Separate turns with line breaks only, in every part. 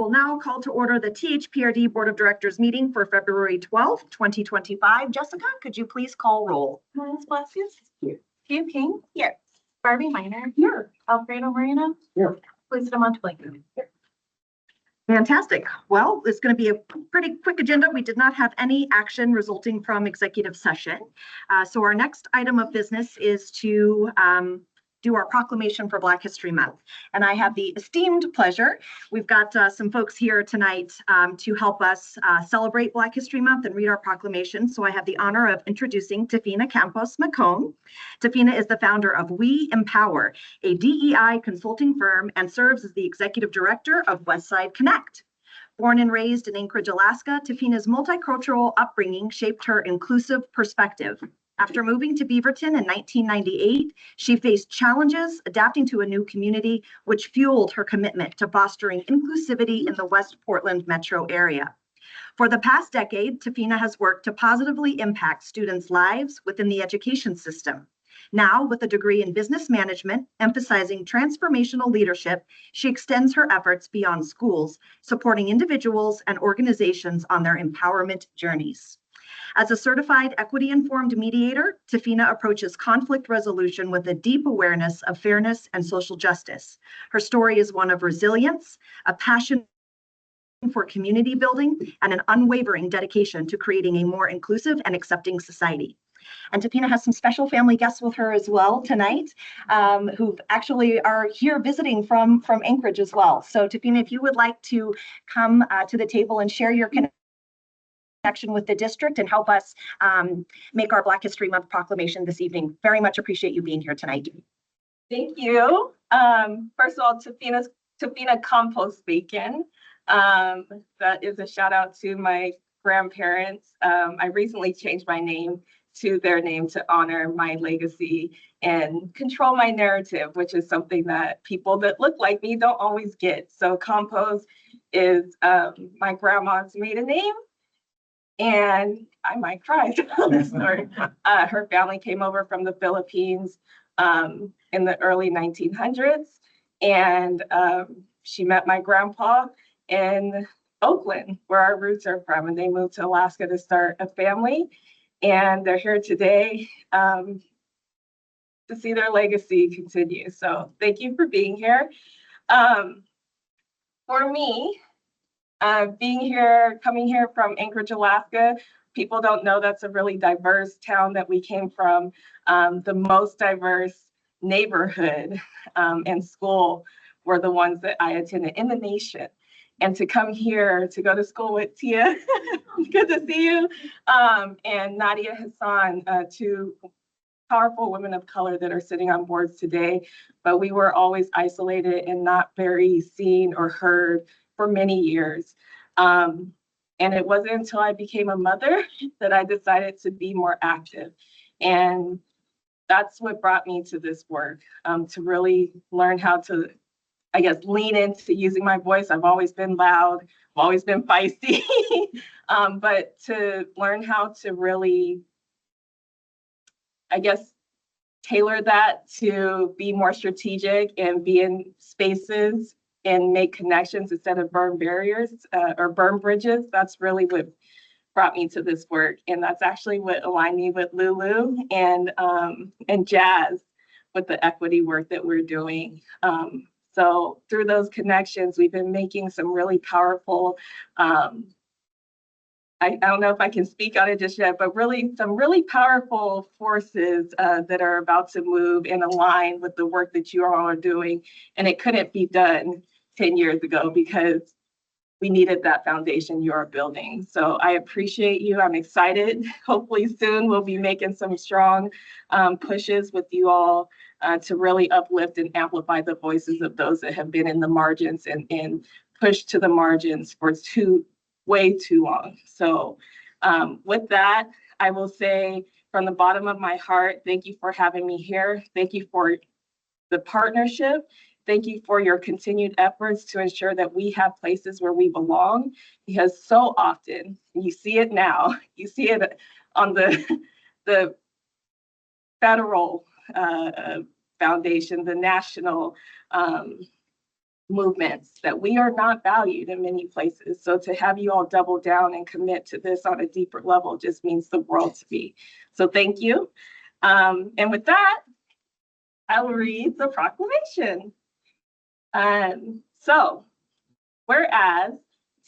We'll now call to order the THPRD Board of Directors meeting for February 12th, 2025. Jessica, could you please call roll?
Miles Blasius. Here. Hugh King.
Here.
Barbie Miner.
Here.
Alfredo Moreno.
Here.
Felicita Monteblanco. Here.
Fantastic. Well, it's going to be a pretty quick agenda. We did not have any action resulting from executive session. So our next item of business is to do our proclamation for Black History Month. And I have the esteemed pleasure, we've got some folks here tonight to help us celebrate Black History Month and read our proclamation. So I have the honor of introducing Tafina Campos Macomb. Tafina is the founder of We Empower, a DEI consulting firm, and serves as the executive director of Westside Connect. Born and raised in Anchorage, Alaska, Tafina's multicultural upbringing shaped her inclusive perspective. After moving to Beaverton in 1998, she faced challenges adapting to a new community, which fueled her commitment to fostering inclusivity in the West Portland metro area. For the past decade, Tafina has worked to positively impact students' lives within the education system. Now, with a degree in business management, emphasizing transformational leadership, she extends her efforts beyond schools, supporting individuals and organizations on their empowerment journeys. As a certified equity-informed mediator, Tafina approaches conflict resolution with a deep awareness of fairness and social justice. Her story is one of resilience, a passion for community building, and an unwavering dedication to creating a more inclusive and accepting society. And Tafina has some special family guests with her as well tonight, who actually are here visiting from Anchorage as well. So Tafina, if you would like to come to the table and share your connection with the district and help us make our Black History Month proclamation this evening. Very much appreciate you being here tonight.
Thank you. First of all, Tafina Campos speaking. That is a shout out to my grandparents. I recently changed my name to their name to honor my legacy and control my narrative, which is something that people that look like me don't always get. So Campos is my grandma's maiden name. And I might cry telling this story. Her family came over from the Philippines in the early 1900s, and she met my grandpa in Oakland, where our roots are from, and they moved to Alaska to start a family, and they're here today to see their legacy continue. So thank you for being here. For me, being here, coming here from Anchorage, Alaska, people don't know that's a really diverse town that we came from. The most diverse neighborhood and school were the ones that I attended in the nation. And to come here to go to school with Tia, good to see you, and Nadia Hassan, two powerful women of color that are sitting on boards today, but we were always isolated and not very seen or heard for many years. And it wasn't until I became a mother that I decided to be more active. And that's what brought me to this work, to really learn how to, I guess, lean into using my voice. I've always been loud, I've always been feisty, but to learn how to really, I guess, tailor that to be more strategic and be in spaces and make connections instead of burn barriers or burn bridges. That's really what brought me to this work. And that's actually what aligned me with Lulu and Jazz with the equity work that we're doing. So through those connections, we've been making some really powerful, I don't know if I can speak on it just yet, but really some really powerful forces that are about to move and align with the work that you all are doing. And it couldn't be done 10 years ago because we needed that foundation you are building. So I appreciate you. I'm excited. Hopefully soon we'll be making some strong pushes with you all to really uplift and amplify the voices of those that have been in the margins and pushed to the margins for way too long. So with that, I will say from the bottom of my heart, thank you for having me here. Thank you for the partnership. Thank you for your continued efforts to ensure that we have places where we belong, because so often, you see it now, you see it on the federal foundation, the national movements that we are not valued in many places. So to have you all double down and commit to this on a deeper level just means the world to me. So thank you. And with that, I will read the proclamation. So, whereas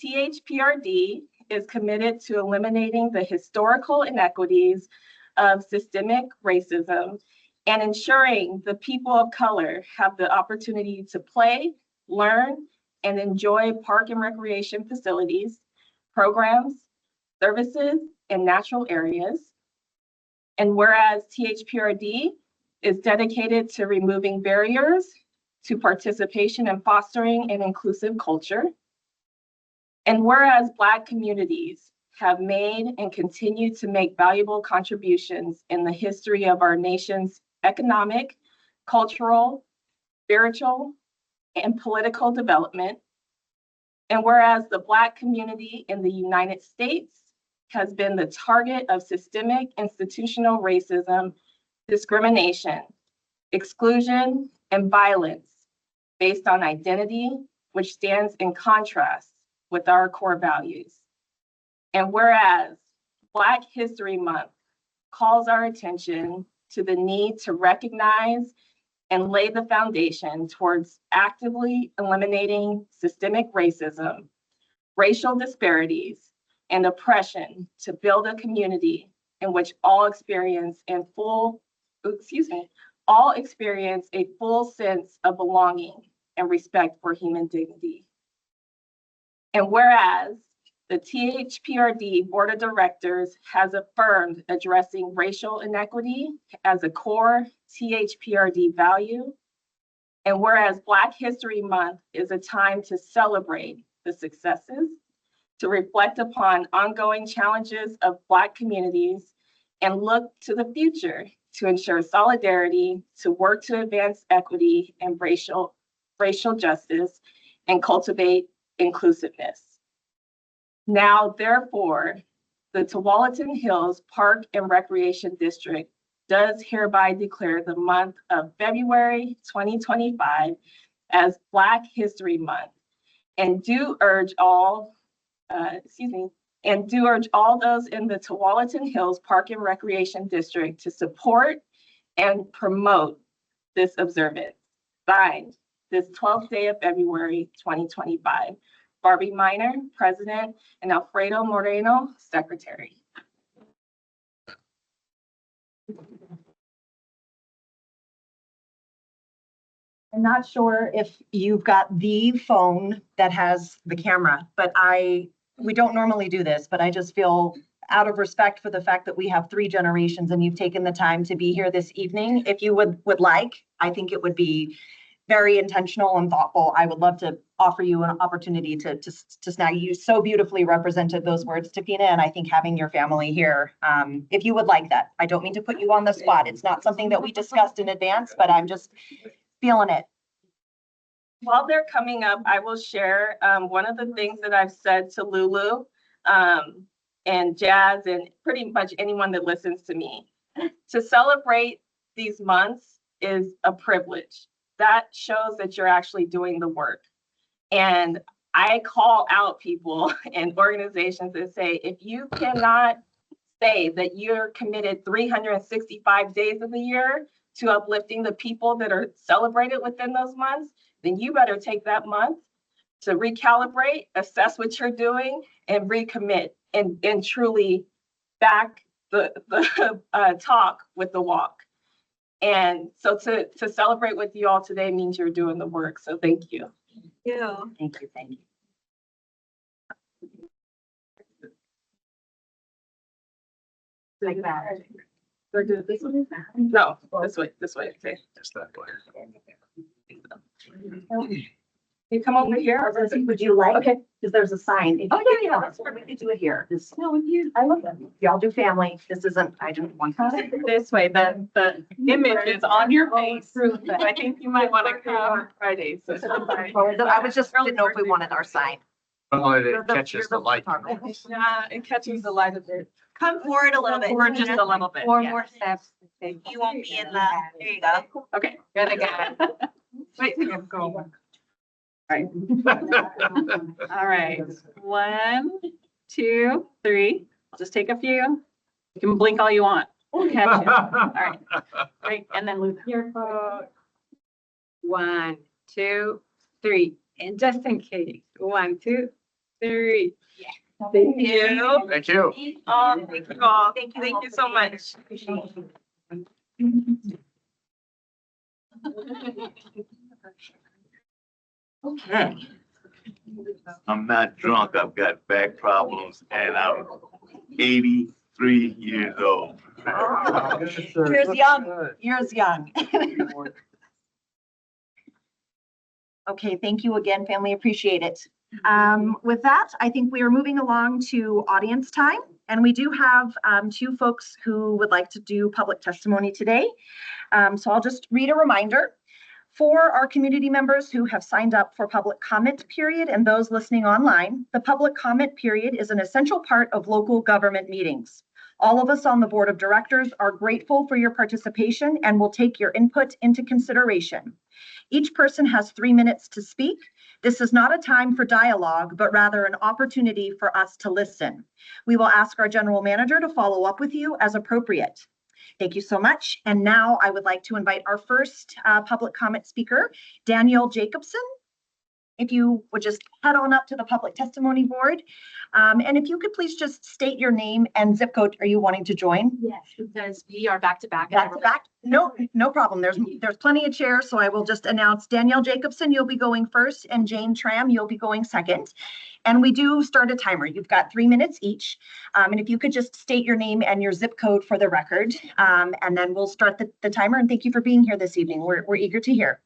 THPRD is committed to eliminating the historical inequities of systemic racism and ensuring the people of color have the opportunity to play, learn, and enjoy park and recreation facilities, programs, services, and natural areas. And whereas THPRD is dedicated to removing barriers to participation and fostering an inclusive culture. And whereas Black communities have made and continue to make valuable contributions in the history of our nation's economic, cultural, spiritual, and political development. And whereas the Black community in the United States has been the target of systemic institutional racism, discrimination, exclusion, and violence based on identity, which stands in contrast with our core values. And whereas Black History Month calls our attention to the need to recognize and lay the foundation towards actively eliminating systemic racism, racial disparities, and oppression to build a community in which all experience a full sense of belonging and respect for human dignity. And whereas the THPRD Board of Directors has affirmed addressing racial inequity as a core THPRD value, and whereas Black History Month is a time to celebrate the successes, to reflect upon ongoing challenges of Black communities, and look to the future to ensure solidarity, to work to advance equity and racial justice, and cultivate inclusiveness. Now, therefore, the Tualatin Hills Park and Recreation District does hereby declare the month of February 2025 as Black History Month, and do urge all those in the Tualatin Hills Park and Recreation District to support and promote this observance. Signed, this 12th day of February 2025. Barbie Miner, President, and Alfredo Moreno, Secretary.
I'm not sure if you've got the phone that has the camera, but we don't normally do this, but I just feel out of respect for the fact that we have 3 generations and you've taken the time to be here this evening. If you would like, I think it would be very intentional and thoughtful. I would love to offer you an opportunity to snag. You so beautifully represented those words, Tafina, and I think having your family here, if you would like that. I don't mean to put you on the spot. It's not something that we discussed in advance, but I'm just feeling it.
While they're coming up, I will share one of the things that I've said to Lulu and Jazz and pretty much anyone that listens to me. To celebrate these months is a privilege. That shows that you're actually doing the work. And I call out people and organizations that say, if you cannot say that you're committed 365 days of the year to uplifting the people that are celebrated within those months, then you better take that month to recalibrate, assess what you're doing, and recommit and truly back the talk with the walk. And so to celebrate with you all today means you're doing the work. So thank you.
Yeah. Thank you. Thank you. Like that.
Do I do it this way? No, this way. Okay.
Just that way.
You come over here.
Would you like?
Okay.
Because there's a sign.
Oh, yeah.
That's where we could do it here. No, you. I love them. Y'all do family. This isn't. I didn't want to.
This way. The image is on your face. I think you might want to come Friday. So
I was just didn't know if we wanted our sign.
Oh, it catches the light.
yeah, it catches the light a bit.
Come forward a little bit.
Or just a little bit.
4
yeah.
more steps. You won't be in the, there you go.
Okay, good again. Wait, go.
All right, 1, 2, 3. I'll just take a few. You can blink all you want. We'll catch you. All right, great. And then Luther. Your photo. 1, 2, 3. And just in case, 1, 2, 3.
Thank you.
Thank you.
Oh, thank you all. Thank you so much.
Okay.
I'm not drunk. I've got back problems and I'm 83 years old.
Years young. Years young. Okay, thank you again, family. Appreciate it. With that, I think we are moving along to audience time. And we do have 2 folks who would like to do public testimony today. So I'll just read a reminder. For our community members who have signed up for public comment period and those listening online, the public comment period is an essential part of local government meetings. All of us on the board of directors are grateful for your participation and will take your input into consideration. Each person has 3 minutes to speak. This is not a time for dialogue, but rather an opportunity for us to listen. We will ask our general manager to follow up with you as appropriate. Thank you so much. And now I would like to invite our first public comment speaker, Danielle Jacobson. If you would just head on up to the public testimony board. And if you could please just state your name and zip code. Are you wanting to join?
Yes, because we are back to back.
Back to back? No problem. There's plenty of chairs, so I will just announce Danielle Jacobson, you'll be going first, and Jane Tram, you'll be going second. And we do start a timer. You've got 3 minutes each. And if you could just state your name and your zip code for the record, and then we'll start the timer. And thank you for being here this evening. We're eager to hear.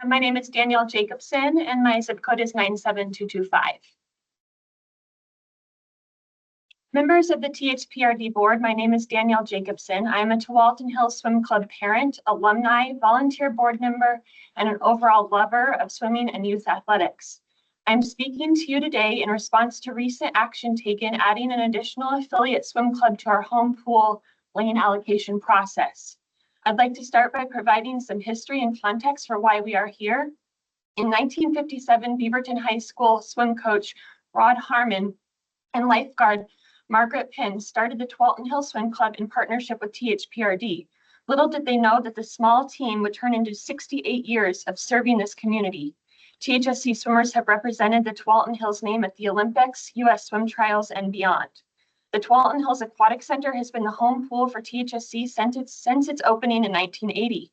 My name is Danielle Jacobson and my zip code is 97225. Members of the THPRD board, my name is Danielle Jacobson. I am a Tualatin Hills Swim Club parent, alumni, volunteer board member, and an overall lover of swimming and youth athletics. I'm speaking to you today in response to recent action taken adding an additional affiliate swim club to our home pool lane allocation process. I'd like to start by providing some history and context for why we are here. In 1957, Beaverton High School swim coach Rod Harmon and lifeguard Margaret Penn started the Tualatin Hills Swim Club in partnership with THPRD. Little did they know that the small team would turn into 68 years of serving this community. THSC swimmers have represented the Tualatin Hills name at the Olympics, US swim trials, and beyond. The Tualatin Hills Aquatic Center has been the home pool for THSC since its opening in 1980.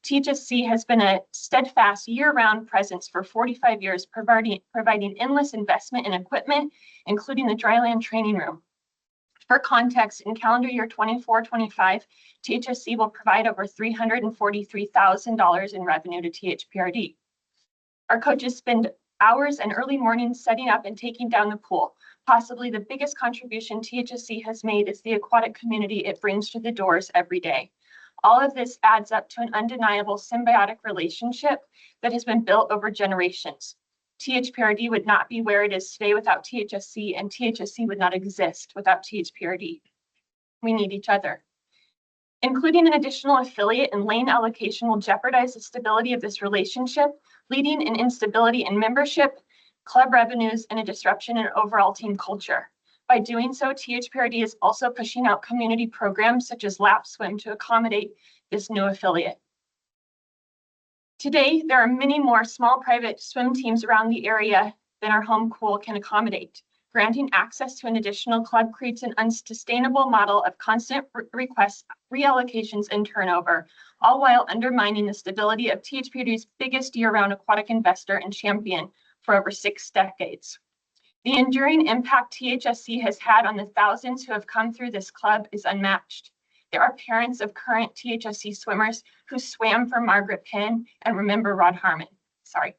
THSC has been a steadfast year-round presence for 45 years, providing endless investment in equipment, including the dryland training room. For context, in calendar year 24-25, THSC will provide over $343,000 in revenue to THPRD. Our coaches spend hours and early mornings setting up and taking down the pool. Possibly the biggest contribution THSC has made is the aquatic community it brings to the doors every day. All of this adds up to an undeniable symbiotic relationship that has been built over generations. THPRD would not be where it is today without THSC, and THSC would not exist without THPRD. We need each other. Including an additional affiliate and lane allocation will jeopardize the stability of this relationship, leading in instability in membership, club revenues, and a disruption in overall team culture. By doing so, THPRD is also pushing out community programs such as lap swim to accommodate this new affiliate. Today, there are many more small private swim teams around the area than our home pool can accommodate. Granting access to an additional club creates an unsustainable model of constant requests, reallocations, and turnover, all while undermining the stability of THPRD's biggest year-round aquatic investor and champion for over 6 decades. The enduring impact THSC has had on the thousands who have come through this club is unmatched. There are parents of current THSC swimmers who swam for Margaret Penn and remember Rod Harmon. Sorry.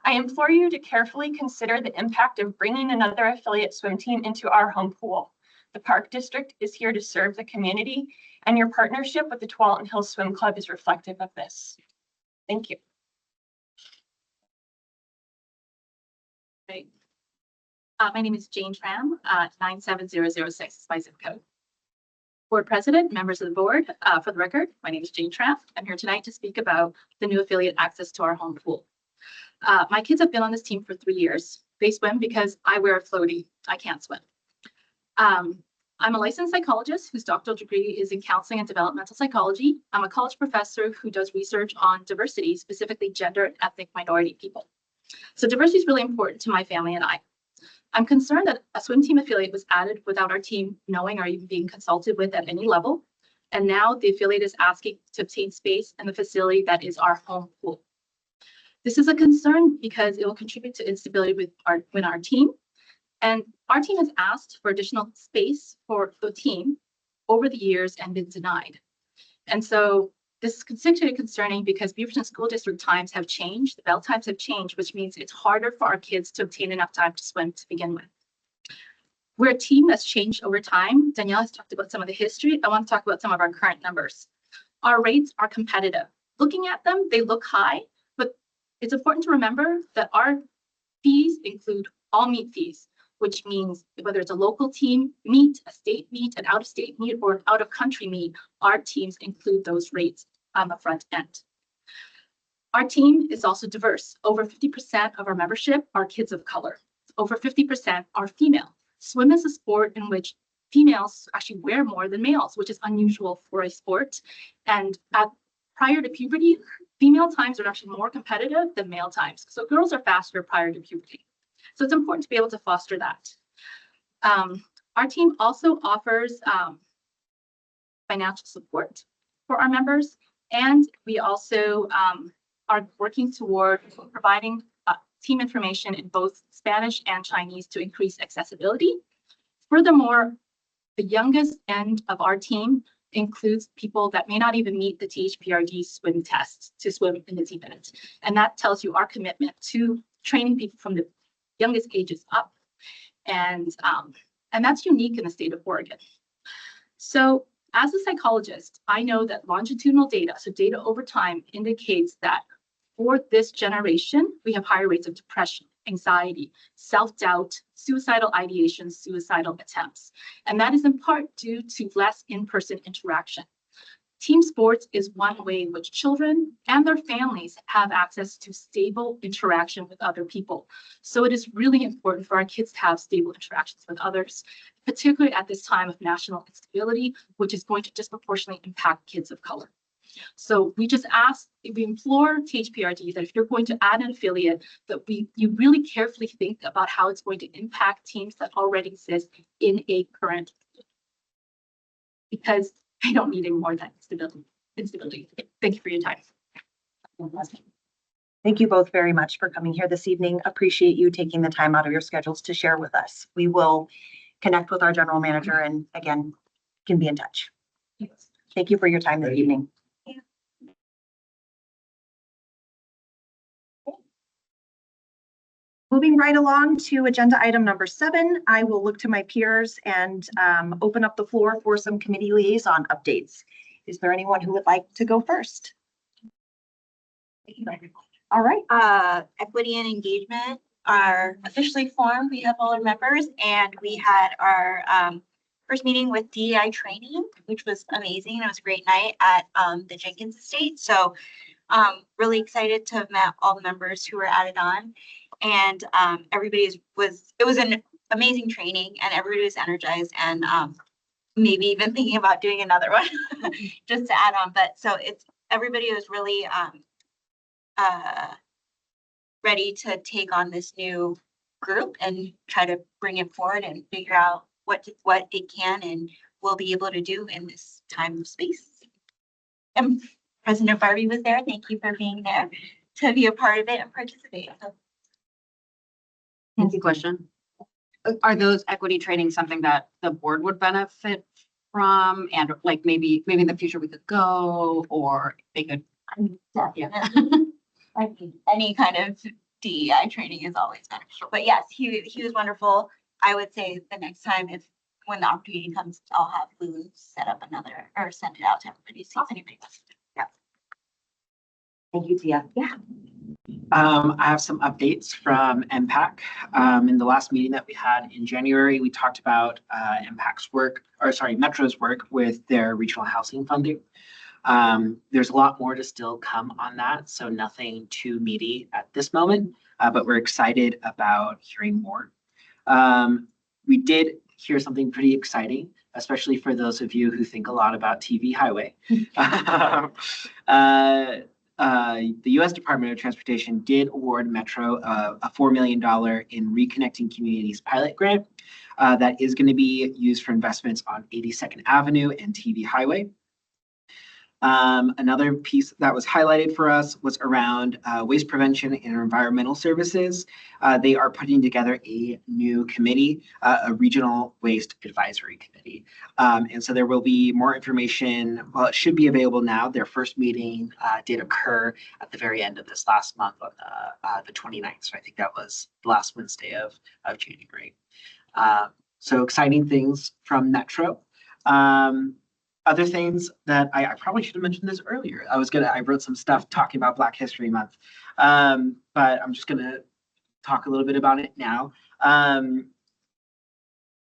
I implore you to carefully consider the impact of bringing another affiliate swim team into our home pool. The Park District is here to serve the community, and your partnership with the Tualatin Hills Swim Club is reflective of this. Thank you.
Great. My name is Jane Tram, 97006 is my zip code. Board President, members of the board, for the record, my name is Jane Tram. I'm here tonight to speak about the new affiliate access to our home pool. My kids have been on this team for 3 years. They swim because I wear a floaty. I can't swim. I'm a licensed psychologist whose doctoral degree is in counseling and developmental psychology. I'm a college professor who does research on diversity, specifically gender and ethnic minority people. So diversity is really important to my family and I. I'm concerned that a swim team affiliate was added without our team knowing or even being consulted with at any level. And now the affiliate is asking to obtain space in the facility that is our home pool. This is a concern because it will contribute to instability with our team. And our team has asked for additional space for the team over the years and been denied. And so this is particularly concerning because Beaverton School District times have changed, the bell times have changed, which means it's harder for our kids to obtain enough time to swim to begin with. We're a team that's changed over time. Danielle has talked about some of the history. I want to talk about some of our current numbers. Our rates are competitive. Looking at them, they look high, but it's important to remember that our fees include all meet fees, which means whether it's a local team meet, a state meet, an out-of-state meet, or an out-of-country meet, our teams include those rates on the front end. Our team is also diverse. Over 50% of our membership are kids of color. Over 50% are female. Swim is a sport in which females actually wear more than males, which is unusual for a sport. And prior to puberty, female times are actually more competitive than male times. So girls are faster prior to puberty. So it's important to be able to foster that. Our team also offers financial support for our members, and we also are working toward providing team information in both Spanish and Chinese to increase accessibility. Furthermore, the youngest end of our team includes people that may not even meet the THPRD swim test to swim in the deep end. And that tells you our commitment to training people from the youngest ages up. And that's unique in the state of Oregon. So as a psychologist, I know that longitudinal data, so data over time, indicates that for this generation, we have higher rates of depression, anxiety, self-doubt, suicidal ideation, suicidal attempts. And that is in part due to less in-person interaction. Team sports is one way in which children and their families have access to stable interaction with other people. So it is really important for our kids to have stable interactions with others, particularly at this time of national instability, which is going to disproportionately impact kids of color. So we just ask, we implore THPRD that if you're going to add an affiliate, that you really carefully think about how it's going to impact teams that already exist in a current, because I don't need any more of that instability. Thank you for your time.
Thank you both very much for coming here this evening. Appreciate you taking the time out of your schedules to share with us. We will connect with our general manager and again, can be in touch. Thank you for your time this evening. Moving right along to agenda item number 7, I will look to my peers and open up the floor for some committee liaison updates. Is there anyone who would like to go first? All right.
Equity and engagement are officially formed. We have all our members, and we had our first meeting with DEI training, which was amazing. It was a great night at the Jenkins Estate. So really excited to have met all the members who were added on. And it was an amazing training, and everybody was energized, and maybe even thinking about doing another one just to add on. But so everybody was really ready to take on this new group and try to bring it forward and figure out what it can and will be able to do in this time and space. And President Barbie was there. Thank you for being there to be a part of it and participate. So,
Easy question. Are those equity trainings something that the board would benefit from, and like maybe in the future we could go, or they could?
definitely. I mean, any kind of DEI training is always beneficial. But yes, he was wonderful. I would say the next time, when the opportunity comes, I'll have Lou set up another or send it out to everybody. See if anybody wants to. Yeah.
Thank you, Tia.
Yeah.
I have some updates from MPAC. In the last meeting that we had in January, we talked about MPAC's work, Metro's work with their regional housing funding. There's a lot more to still come on that, so nothing too meaty at this moment, but we're excited about hearing more. We did hear something pretty exciting, especially for those of you who think a lot about TV Highway. The U.S. Department of Transportation did award Metro a $4 million in Reconnecting Communities pilot grant that is going to be used for investments on 82nd Avenue and TV Highway. Another piece that was highlighted for us was around waste prevention and environmental services. They are putting together a new committee, a regional waste advisory committee. And so there will be more information. Well, it should be available now. Their first meeting did occur at the very end of this last month on the 29th. So I think that was the last Wednesday of January. So exciting things from Metro. Other things that I probably should have mentioned this earlier. I wrote some stuff talking about Black History Month, but I'm just gonna talk a little bit about it now.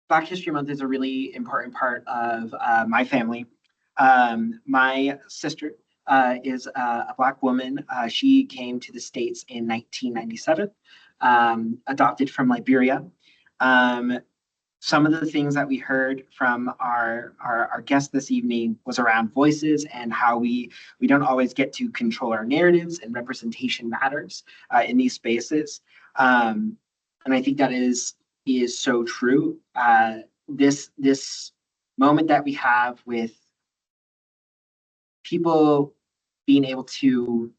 Black History Month is a really important part of my family. My sister is a Black woman. She came to the States in 1997, adopted from Liberia. Some of the things that we heard from our guest this evening was around voices and how we don't always get to control our narratives, and representation matters in these spaces. And I think that is so true. This moment that we have with people being able to,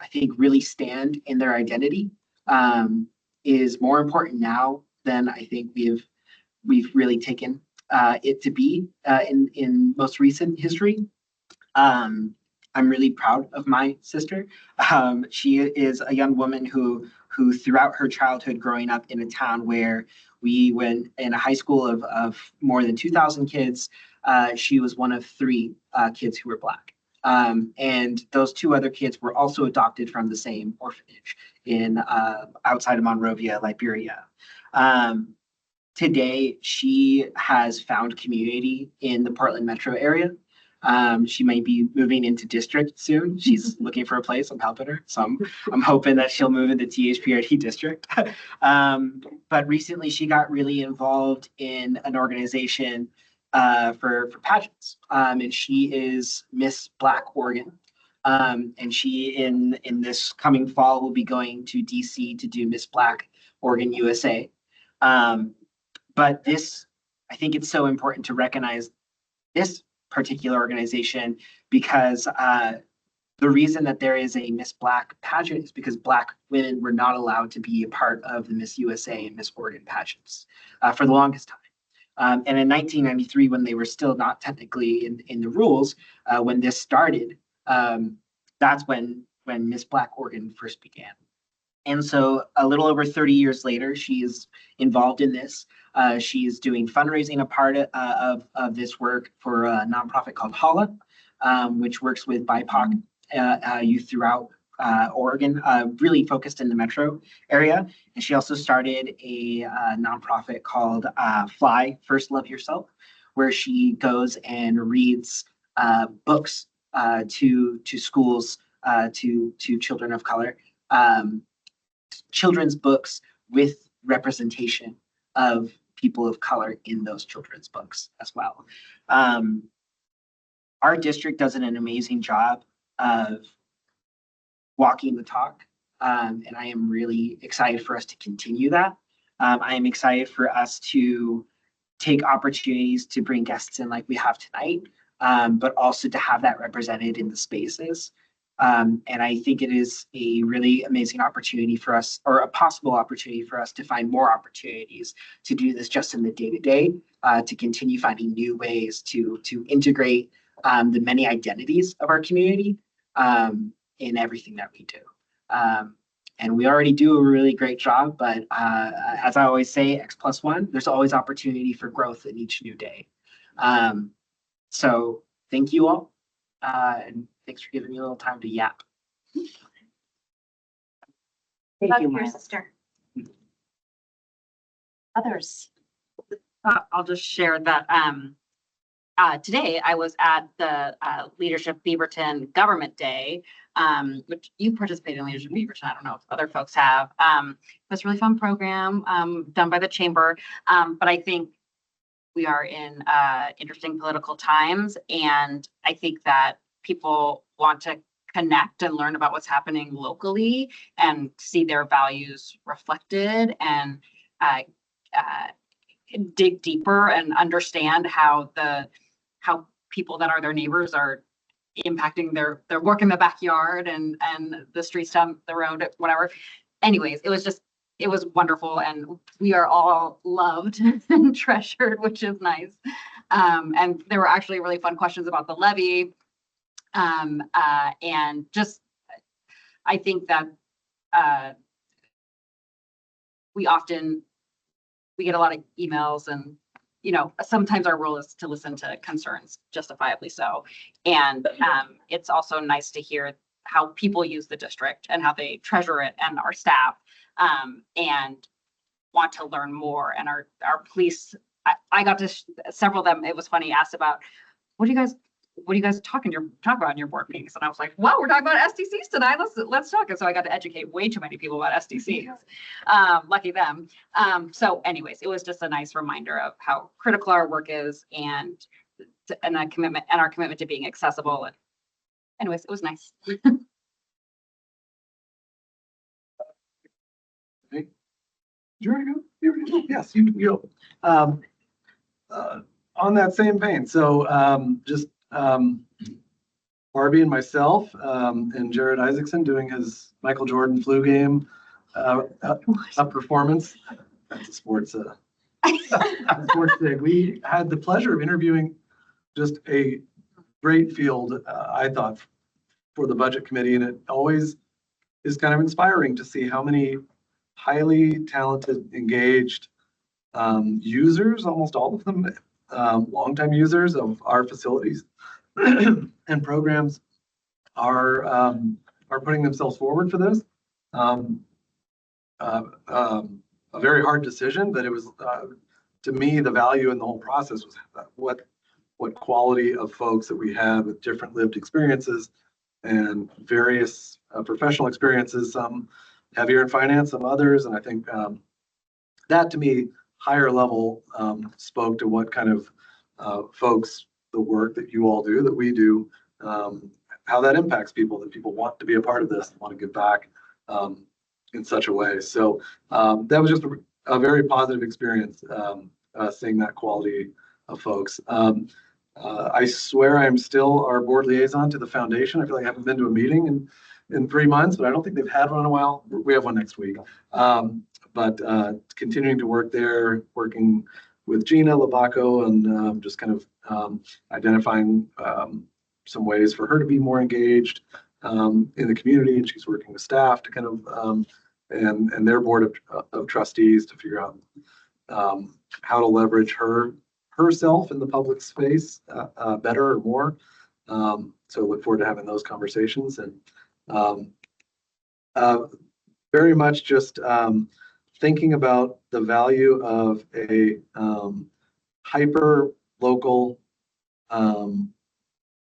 I think, really stand in their identity is more important now than I think we've really taken it to be in most recent history. I'm really proud of my sister. She is a young woman who throughout her childhood growing up in a town where we went in a high school of more than 2,000 kids, she was one of 3 kids who were Black. And those 2 other kids were also adopted from the same orphanage in outside of Monrovia, Liberia. Today, she has found community in the Portland metro area. She might be moving into district soon. She's looking for a place. I'm helping her. So I'm hoping that she'll move into THPRD district. But recently, she got really involved in an organization for pageants. And she is Miss Black Oregon. And she, in this coming fall, will be going to DC to do Miss Black Oregon USA. But I think it's so important to recognize this particular organization because the reason that there is a Miss Black pageant is because Black women were not allowed to be a part of the Miss USA and Miss Oregon pageants for the longest time. And in 1993, when they were still not technically in the rules, when this started, that's when Miss Black Oregon first began. And so a little over 30 years later, she is involved in this. She is doing fundraising, a part of this work for a nonprofit called Holla, which works with BIPOC youth throughout Oregon, really focused in the metro area. And she also started a nonprofit called Fly, First Love Yourself, where she goes and reads books to schools, to children of color. Children's books with representation of people of color in those children's books as well. Our district does an amazing job of walking the talk, and I am really excited for us to continue that. I am excited for us to take opportunities to bring guests in like we have tonight, but also to have that represented in the spaces. And I think it is a really amazing opportunity for us, or a possible opportunity for us to find more opportunities to do this just in the day-to-day, to continue finding new ways to integrate the many identities of our community in everything that we do. And we already do a really great job, but as I always say, X+1, there's always opportunity for growth in each new day. So thank you all. And thanks for giving me a little time to yap.
Thank you, your sister.
Others. I'll just share that today I was at the Leadership Beaverton Government Day, which you participated in Leadership Beaverton. I don't know if other folks have. It was a really fun program done by the chamber. But I think we are in interesting political times, and I think that people want to connect and learn about what's happening locally and see their values reflected, and dig deeper and understand how people that are their neighbors are impacting their work in the backyard and the streets down the road, whatever. Anyways, it was wonderful, and we are all loved and treasured, which is nice. And there were actually really fun questions about the levy. And just, I think that we get a lot of emails, and sometimes our role is to listen to concerns, justifiably so. And it's also nice to hear how people use the district and how they treasure it, and our staff, and want to learn more. And our police, I got to several of them. It was funny, asked about, what do you guys talk about in your board meetings? And I was like, well, we're talking about SDCs tonight. Let's talk. And so I got to educate way too many people about SDCs. Lucky them. So anyways, it was just a nice reminder of how critical our work is, and our commitment to being accessible. And anyways, it was nice.
Yes, you go. On that same vein, so just Barbie and myself and Jared Isaacson doing his Michael Jordan flu game performance. That's a sports sports day. We had the pleasure of interviewing just a great field, I thought, for the budget committee, and it always is kind of inspiring to see how many highly talented, engaged users, almost all of them, longtime users of our facilities and programs are putting themselves forward for this. A very hard decision, but it was, to me, the value in the whole process was what quality of folks that we have with different lived experiences and various professional experiences, some heavier in finance, some others. And I think that, to me, higher level spoke to what kind of folks, the work that you all do, that we do, how that impacts people, that people want to be a part of this, want to give back in such a way. So that was just a very positive experience, seeing that quality of folks. I swear I'm still our board liaison to the foundation. I feel like I haven't been to a meeting in 3 months, but I don't think they've had one in a while. We have one next week. But continuing to work there, working with Gina Lavaco, and just kind of identifying some ways for her to be more engaged in the community. And she's working with staff to kind of, and their board of trustees to figure out how to leverage herself in the public space better or more. So look forward to having those conversations, and very much just thinking about the value of a hyper local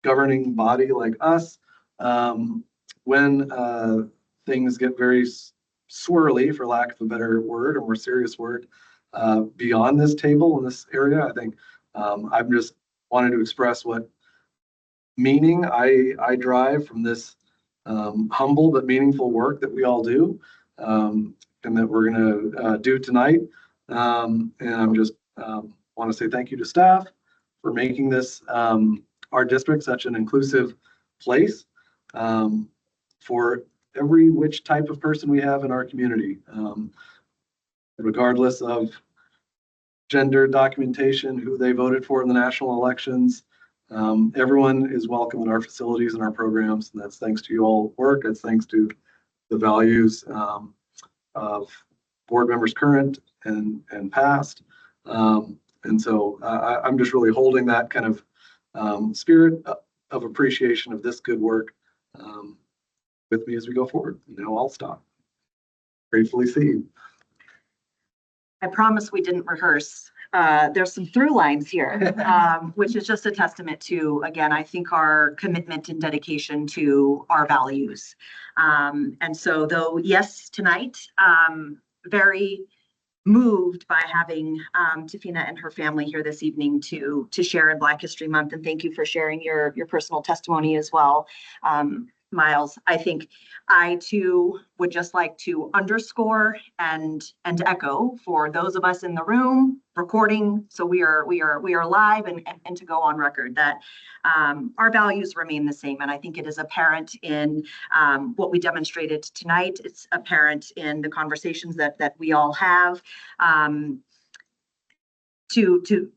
governing body like us when things get very swirly, for lack of a better word, or more serious word, beyond this table in this area. I think I'm just wanted to express what meaning I drive from this humble but meaningful work that we all do, and that we're going to do tonight. And I'm just want to say thank you to staff for making this our district such an inclusive place for every which type of person we have in our community, regardless of gender documentation, who they voted for in the national elections. Everyone is welcome in our facilities and our programs, and that's thanks to you all work. That's thanks to the values of board members current and past. And so I'm just really holding that kind of spirit of appreciation of this good work with me as we go forward. Now I'll stop. Gratefully see you.
I promise we didn't rehearse. there's some through lines here, which is just a testament to, again, I think our commitment and dedication to our values. And so though, yes, tonight, very moved by having Tafina and her family here this evening to share in Black History Month. And thank you for sharing your personal testimony as well, Miles. I think I too would just like to underscore and echo for those of us in the room recording. So we are live and to go on record that our values remain the same. And I think it is apparent in what we demonstrated tonight. It's apparent in the conversations that we all have to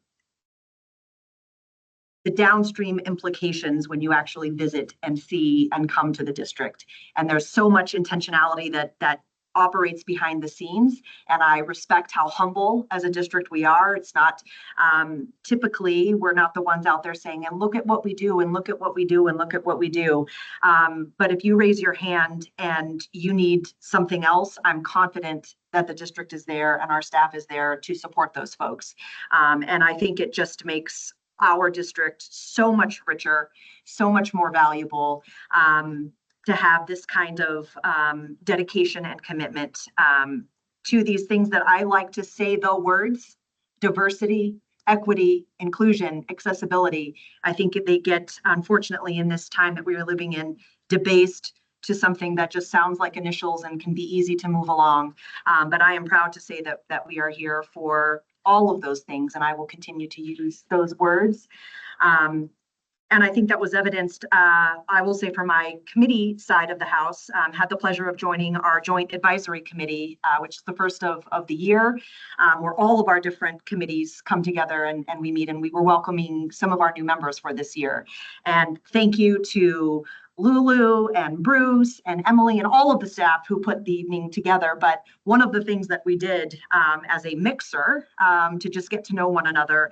the downstream implications when you actually visit and see and come to the district. And there's so much intentionality that operates behind the scenes. And I respect how humble as a district we are. It's not, typically, we're not the ones out there saying, and look at what we do, and look at what we do, and look at what we do. But if you raise your hand and you need something else, I'm confident that the district is there and our staff is there to support those folks. And I think it just makes our district so much richer, so much more valuable, to have this kind of dedication and commitment to these things that I like to say the words: diversity, equity, inclusion, accessibility. I think they get, unfortunately, in this time that we are living in, debased to something that just sounds like initials and can be easy to move along. But I am proud to say that we are here for all of those things, and I will continue to use those words. And I think that was evidenced, I will say, from my committee side of the House, had the pleasure of joining our Joint Advisory Committee, which is the first of the year, where all of our different committees come together and we meet, and we were welcoming some of our new members for this year. And thank you to Lulu and Bruce and Emily and all of the staff who put the evening together. But one of the things that we did as a mixer to just get to know one another,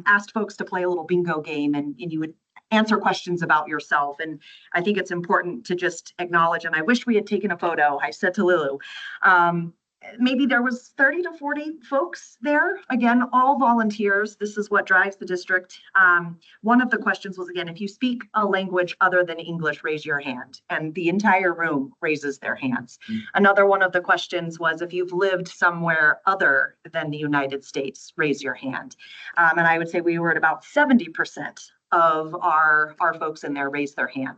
asked folks to play a little bingo game, and you would answer questions about yourself. And I think it's important to just acknowledge, and I wish we had taken a photo. I said to Lulu, maybe there was 30 to 40 folks there, again, all volunteers. This is what drives the district. One of the questions was, again, if you speak a language other than English, raise your hand. And the entire room raises their hands. Another one of the questions was, if you've lived somewhere other than the United States, raise your hand. And I would say we were at about 70% of our folks in there raised their hand.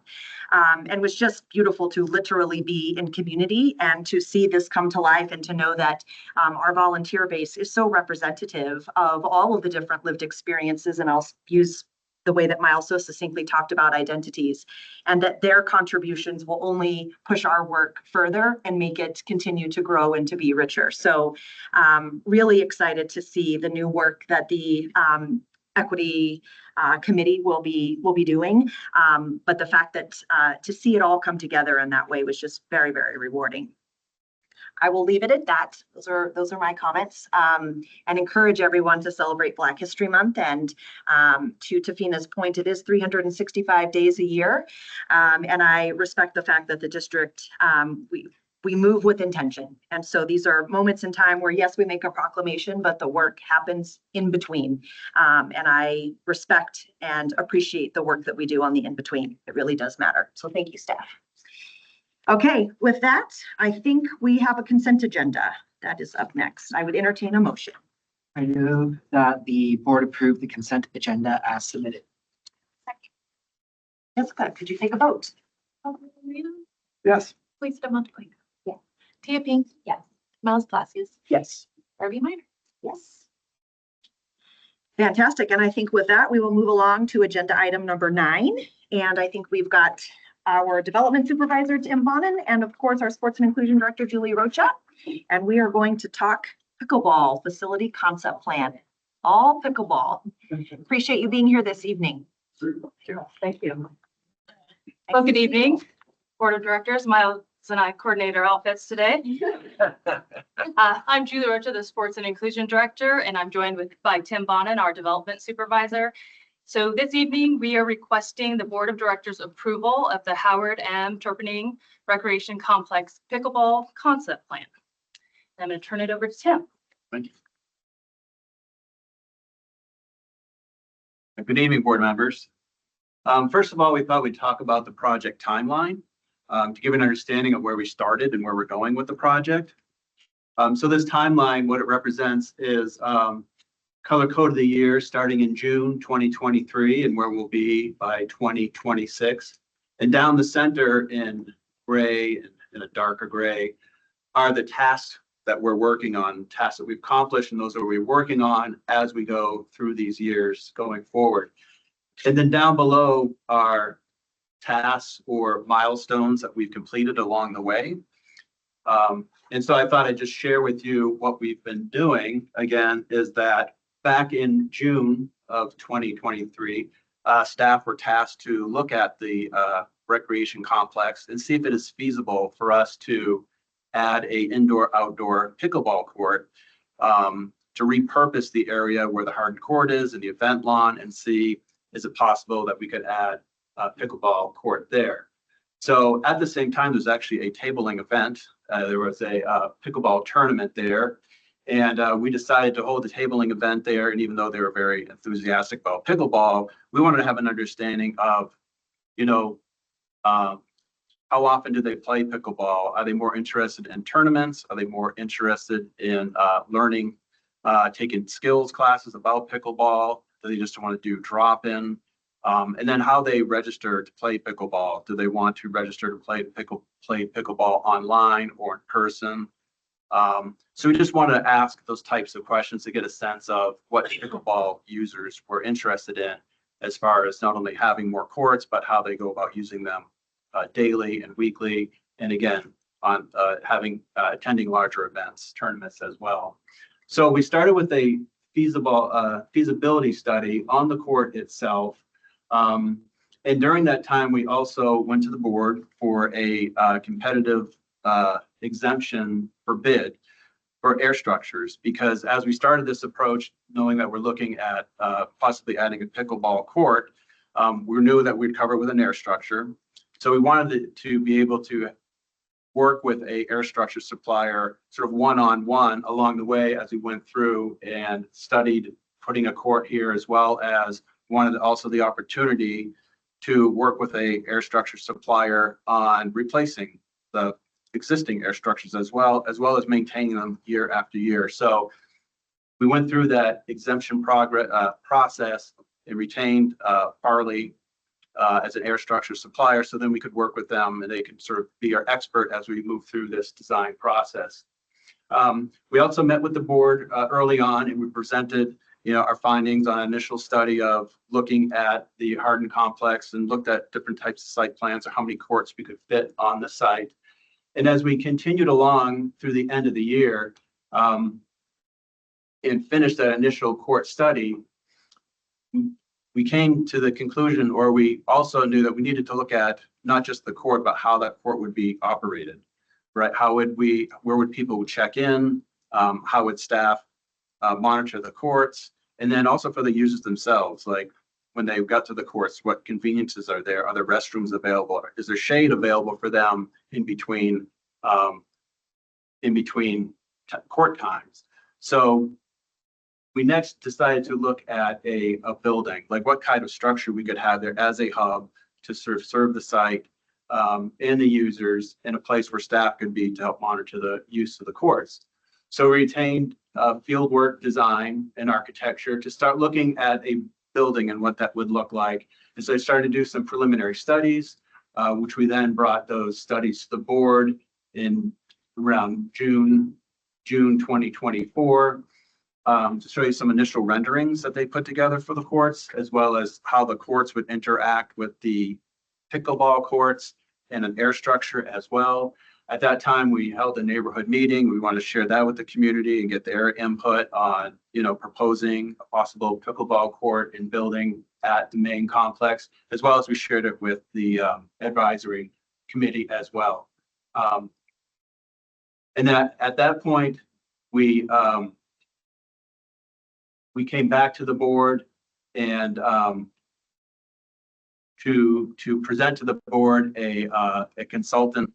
And it was just beautiful to literally be in community and to see this come to life, and to know that our volunteer base is so representative of all of the different lived experiences. And I'll use the way that Miles so succinctly talked about identities, and that their contributions will only push our work further and make it continue to grow and to be richer. So really excited to see the new work that the Equity Committee will be doing. But the fact that to see it all come together in that way was just very, very rewarding. I will leave it at that. Those are my comments, and encourage everyone to celebrate Black History Month. And to Tafina's point, it is 365 days a year. And I respect the fact that the district, we move with intention. And so these are moments in time where, yes, we make a proclamation, but the work happens in between. And I respect and appreciate the work that we do on the in-between. It really does matter. So thank you, staff. Okay, with that, I think we have a consent agenda that is up next. I would entertain a motion.
I move that the board approve the consent agenda as submitted.
Jessica, could you take a vote?
Yes.
Lisa Montclair.
Yeah.
Tia Pink.
Yes.
Miles Palacios.
Yes.
Harvey Minor.
Yes. Fantastic. And I think with that, we will move along to agenda item number 9. And I think we've got our development supervisor, Tim Bonin, and of course, our sports and inclusion director, Julie Rocha. And we are going to talk pickleball facility concept plan. All pickleball. Appreciate you being here this evening.
Thank you. Well, good evening, Board of Directors. Miles and I coordinate our outfits today. I'm Julie Rocha, the Sports and Inclusion Director, and I'm joined by Tim Bonin, our Development Supervisor. So this evening, we are requesting the Board of Directors approval of the Howard M. Turpinning Recreation Complex Pickleball Concept Plan. I'm going to turn it over to Tim.
Thank you.
Good evening, board members. First of all, we thought we'd talk about the project timeline to give an understanding of where we started and where we're going with the project. So this timeline, what it represents is color code of the year starting in June 2023 and where we'll be by 2026. And down the center in gray and in a darker gray are the tasks that we're working on, tasks that we've accomplished, and those that we're working on as we go through these years going forward. And then down below are tasks or milestones that we've completed along the way. And so I thought I'd just share with you what we've been doing. Again, is that back in June of 2023, staff were tasked to look at the recreation complex and see if it is feasible for us to add a indoor-outdoor pickleball court, to repurpose the area where the hardened court is and the event lawn, and see is it possible that we could add a pickleball court there. So at the same time, there's actually a tabling event. There was a pickleball tournament there, and we decided to hold the tabling event there. And even though they were very enthusiastic about pickleball, we wanted to have an understanding of, you know, how often do they play pickleball? Are they more interested in tournaments? Are they more interested in learning, taking skills classes about pickleball? Do they just want to do drop-in? And then how they register to play pickleball. Do they want to register to play pickleball online or in person? So we just want to ask those types of questions to get a sense of what pickleball users were interested in, as far as not only having more courts, but how they go about using them daily and weekly, and again, on attending larger events, tournaments as well. So we started with a feasibility study on the court itself. And during that time, we also went to the board for a competitive exemption for bid for air structures, because as we started this approach, knowing that we're looking at possibly adding a pickleball court, we knew that we'd cover it with an air structure. So we wanted to be able to work with a air structure supplier sort of one-on-one along the way as we went through and studied putting a court here, as well as wanted also the opportunity to work with a air structure supplier on replacing the existing air structures as well as maintaining them year after year. So we went through that exemption process and retained Farley as an air structure supplier, so then we could work with them and they could sort of be our expert as we move through this design process. We also met with the board early on, and we presented, you know, our findings on initial study of looking at the hardened complex and looked at different types of site plans or how many courts we could fit on the site. And as we continued along through the end of the year and finished that initial court study, we came to the conclusion, or we also knew that we needed to look at not just the court, but how that court would be operated, right? Where would people check in? How would staff monitor the courts? And then also for the users themselves, like when they got to the courts, what conveniences are there? Are there restrooms available? Is there shade available for them in between court times? So we next decided to look at a building, like what kind of structure we could have there as a hub to serve the site and the users, in a place where staff could be to help monitor the use of the courts. So we retained fieldwork design and architecture to start looking at a building and what that would look like. And so I started to do some preliminary studies, which we then brought those studies to the board in around June 2024. To show you some initial renderings that they put together for the courts, as well as how the courts would interact with the pickleball courts and an air structure as well. At that time, we held a neighborhood meeting. We wanted to share that with the community and get their input on, you know, proposing a possible pickleball court and building at the main complex, as well as we shared it with the advisory committee as well. And then at that point, we came back to the board and to present to the board a consultant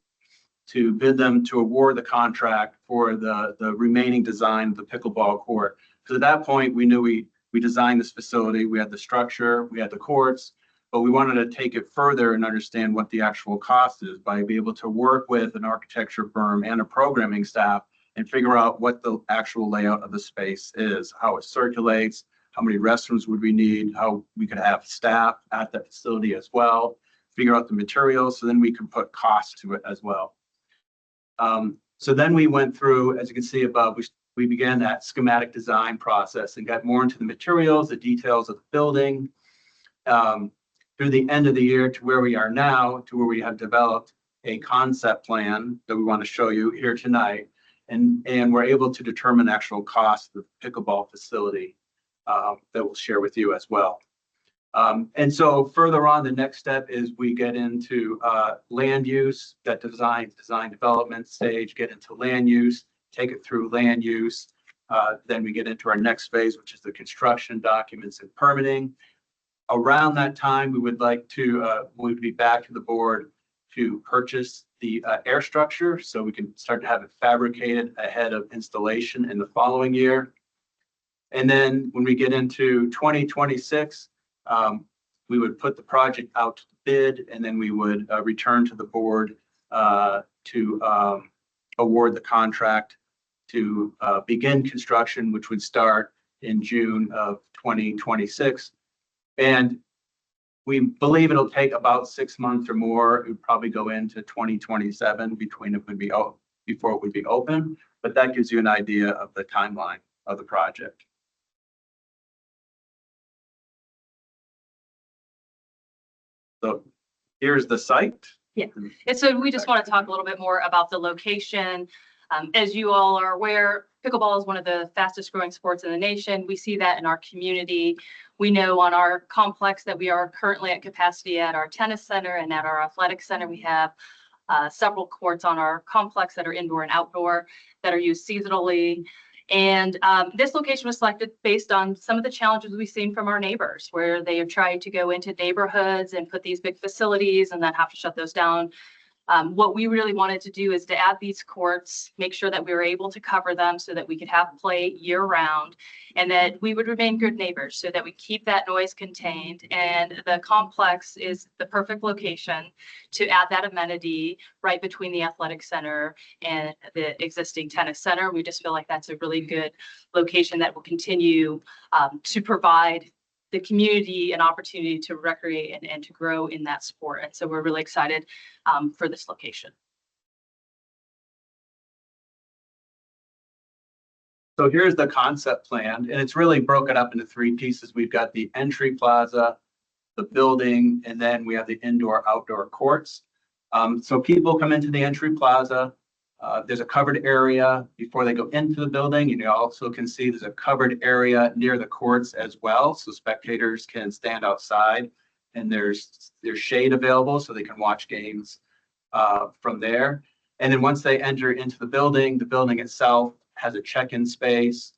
to bid them to award the contract for the remaining design of the pickleball court. Because at that point, we knew we we designed this facility, we had the structure, we had the courts, but we wanted to take it further and understand what the actual cost is by being able to work with an architecture firm and a programming staff and figure out what the actual layout of the space is, how it circulates, how many restrooms would we need, how we could have staff at that facility as well, figure out the materials, so then we can put cost to it as well. So then we went through, as you can see above, we began that schematic design process and got more into the materials, the details of the building, through the end of the year to where we are now, to where we have developed a concept plan that we want to show you here tonight. And we're able to determine actual cost of the pickleball facility that we'll share with you as well. And so further on, the next step is we get into land use, that design development stage, get into land use, take it through land use. Then we get into our next phase, which is the construction documents and permitting. Around that time, we would like to, we'd be back to the board to purchase the air structure so we can start to have it fabricated ahead of installation in the following year. And then when we get into 2026, we would put the project out to bid, and then we would return to the board to award the contract to begin construction, which would start in June of 2026. And we believe it'll take about 6 months or more. It would probably go into 2027 before it would be open, but that gives you an idea of the timeline of the project. So here's the site.
Yeah, and so we just want to talk a little bit more about the location. As you all are aware, pickleball is one of the fastest growing sports in the nation. We see that in our community. We know on our complex that we are currently at capacity at our tennis center and at our athletic center. We have several courts on our complex that are indoor and outdoor that are used seasonally. And this location was selected based on some of the challenges we've seen from our neighbors, where they have tried to go into neighborhoods and put these big facilities and then have to shut those down. What we really wanted to do is to add these courts, make sure that we were able to cover them so that we could have play year round and that we would remain good neighbors so that we keep that noise contained. And the complex is the perfect location to add that amenity right between the athletic center and the existing tennis center. We just feel like that's a really good location that will continue to provide the community an opportunity to recreate and to grow in that sport. And so we're really excited for this location.
So here's the concept plan, and it's really broken up into 3 pieces. We've got the entry plaza, the building, and then we have the indoor-outdoor courts. So people come into the entry plaza. There's a covered area before they go into the building. And you also can see there's a covered area near the courts as well. So spectators can stand outside and there's shade available so they can watch games from there. And then once they enter into the building itself has a check-in space,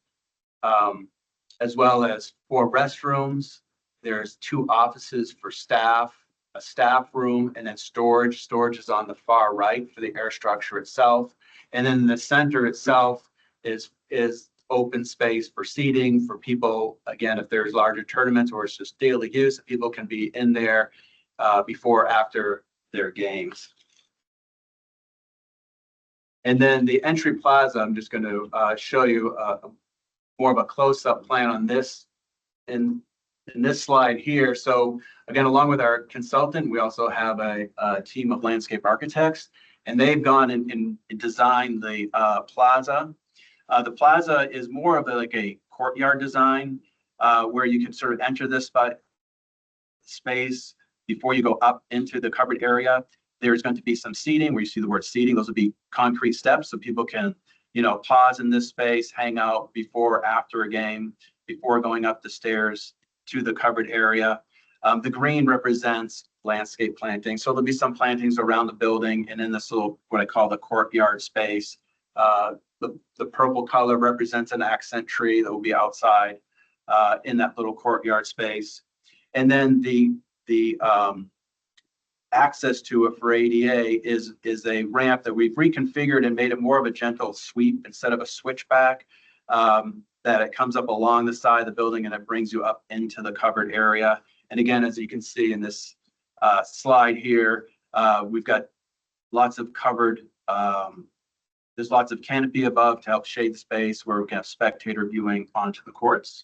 as well as 4 restrooms. There's 2 offices for staff, a staff room, and then storage. Storage is on the far right for the air structure itself. And then the center itself is open space for seating for people. Again, if there's larger tournaments or it's just daily use, people can be in there before, after their games. And then the entry plaza, I'm just going to show you more of a close-up plan on this in this slide here. So again, along with our consultant, we also have a team of landscape architects, and they've gone and designed the plaza. The plaza is more of like a courtyard design where you can sort of enter this space before you go up into the covered area. There's going to be some seating where you see the word seating. Those will be concrete steps so people can, pause in this space, hang out before or after a game, before going up the stairs to the covered area. The green represents landscape planting. So there'll be some plantings around the building and in this little, what I call the courtyard space. The purple color represents an accent tree that will be outside in that little courtyard space. And then the access to it for ADA is a ramp that we've reconfigured and made it more of a gentle sweep instead of a switchback. that it comes up along the side of the building and it brings you up into the covered area. And again, as you can see in this slide here, we've got lots of covered, there's lots of canopy above to help shade the space where we can have spectator viewing onto the courts.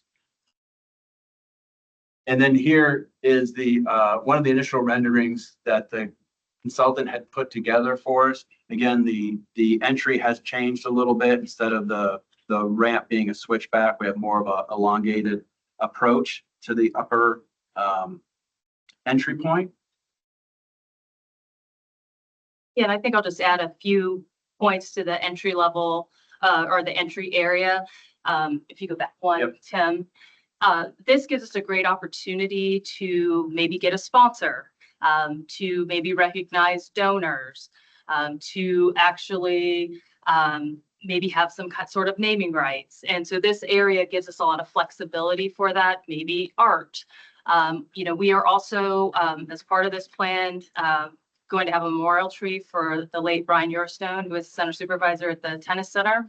And then here is the one of the initial renderings that the consultant had put together for us. Again, the entry has changed a little bit. Instead of the ramp being a switchback, we have more of a elongated approach to the upper entry point.
Yeah, and I think I'll just add a few points to the entry level or the entry area. If you go back one,
Yep.
Tim, this gives us a great opportunity to maybe get a sponsor, to maybe recognize donors, to actually maybe have some sort of naming rights. And so this area gives us a lot of flexibility for that, maybe art. You know, we are also, as part of this plan, going to have a memorial tree for the late Brian Yorstone, who was center supervisor at the tennis center.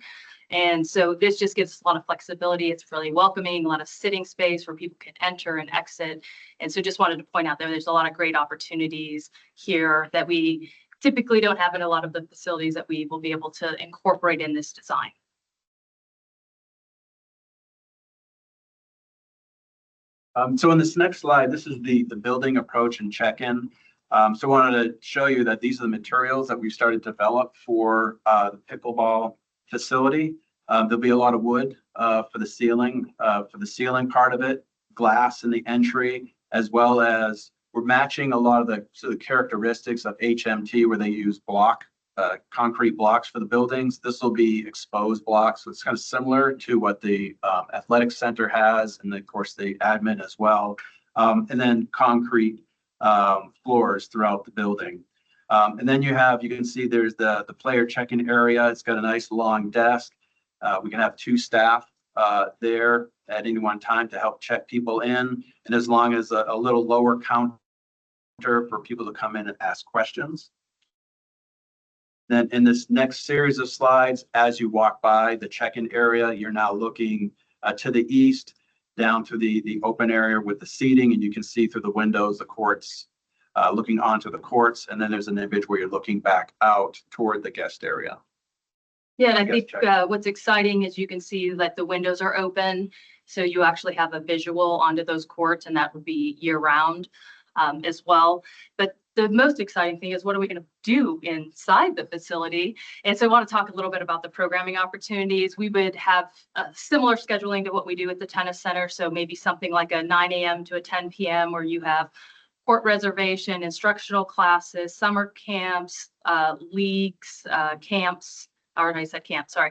And so this just gives us a lot of flexibility. It's really welcoming, a lot of sitting space where people can enter and exit. And so just wanted to point out there's a lot of great opportunities here that we typically don't have in a lot of the facilities that we will be able to incorporate in this design.
So in this next slide, this is the building approach and check-in. So I wanted to show you that these are the materials that we've started to develop for the pickleball facility. There'll be a lot of wood for the ceiling part of it, glass in the entry, as well as we're matching a lot of the characteristics of HMT where they use concrete blocks for the buildings. This will be exposed blocks. So it's kind of similar to what the athletic center has, and of course the admin as well. And then concrete floors throughout the building. And then you can see there's the player check-in area. It's got a nice long desk. We can have 2 staff there at any one time to help check people in. And as long as a little lower counter for people to come in and ask questions. Then in this next series of slides, as you walk by the check-in area, you're now looking to the east, down to the open area with the seating, and you can see through the windows, the courts, looking onto the courts. And then there's an image where you're looking back out toward the guest area.
Yeah, and I think what's exciting is you can see that the windows are open. So you actually have a visual onto those courts, and that would be year round as well. But the most exciting thing is what are we going to do inside the facility? And so I want to talk a little bit about the programming opportunities. We would have similar scheduling to what we do at the tennis center. So maybe something like a 9 a.m. to a 10 p.m. where you have court reservation, instructional classes, summer camps, leagues, camps, or I said camp, sorry,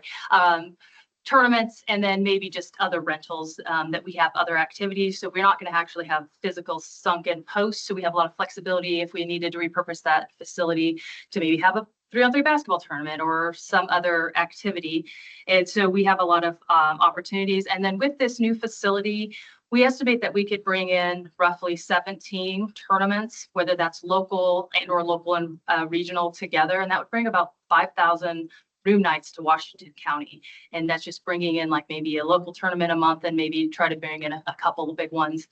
tournaments, and then maybe just other rentals that we have other activities. So we're not going to actually have physical sunken posts. So we have a lot of flexibility if we needed to repurpose that facility to maybe have a 3-on-3 basketball tournament or some other activity. And so we have a lot of opportunities. And then with this new facility, we estimate that we could bring in roughly 17 tournaments, whether that's local and regional together. And that would bring about 5,000 room nights to Washington County. And that's just bringing in like maybe a local tournament a month and maybe try to bring in a couple of big ones,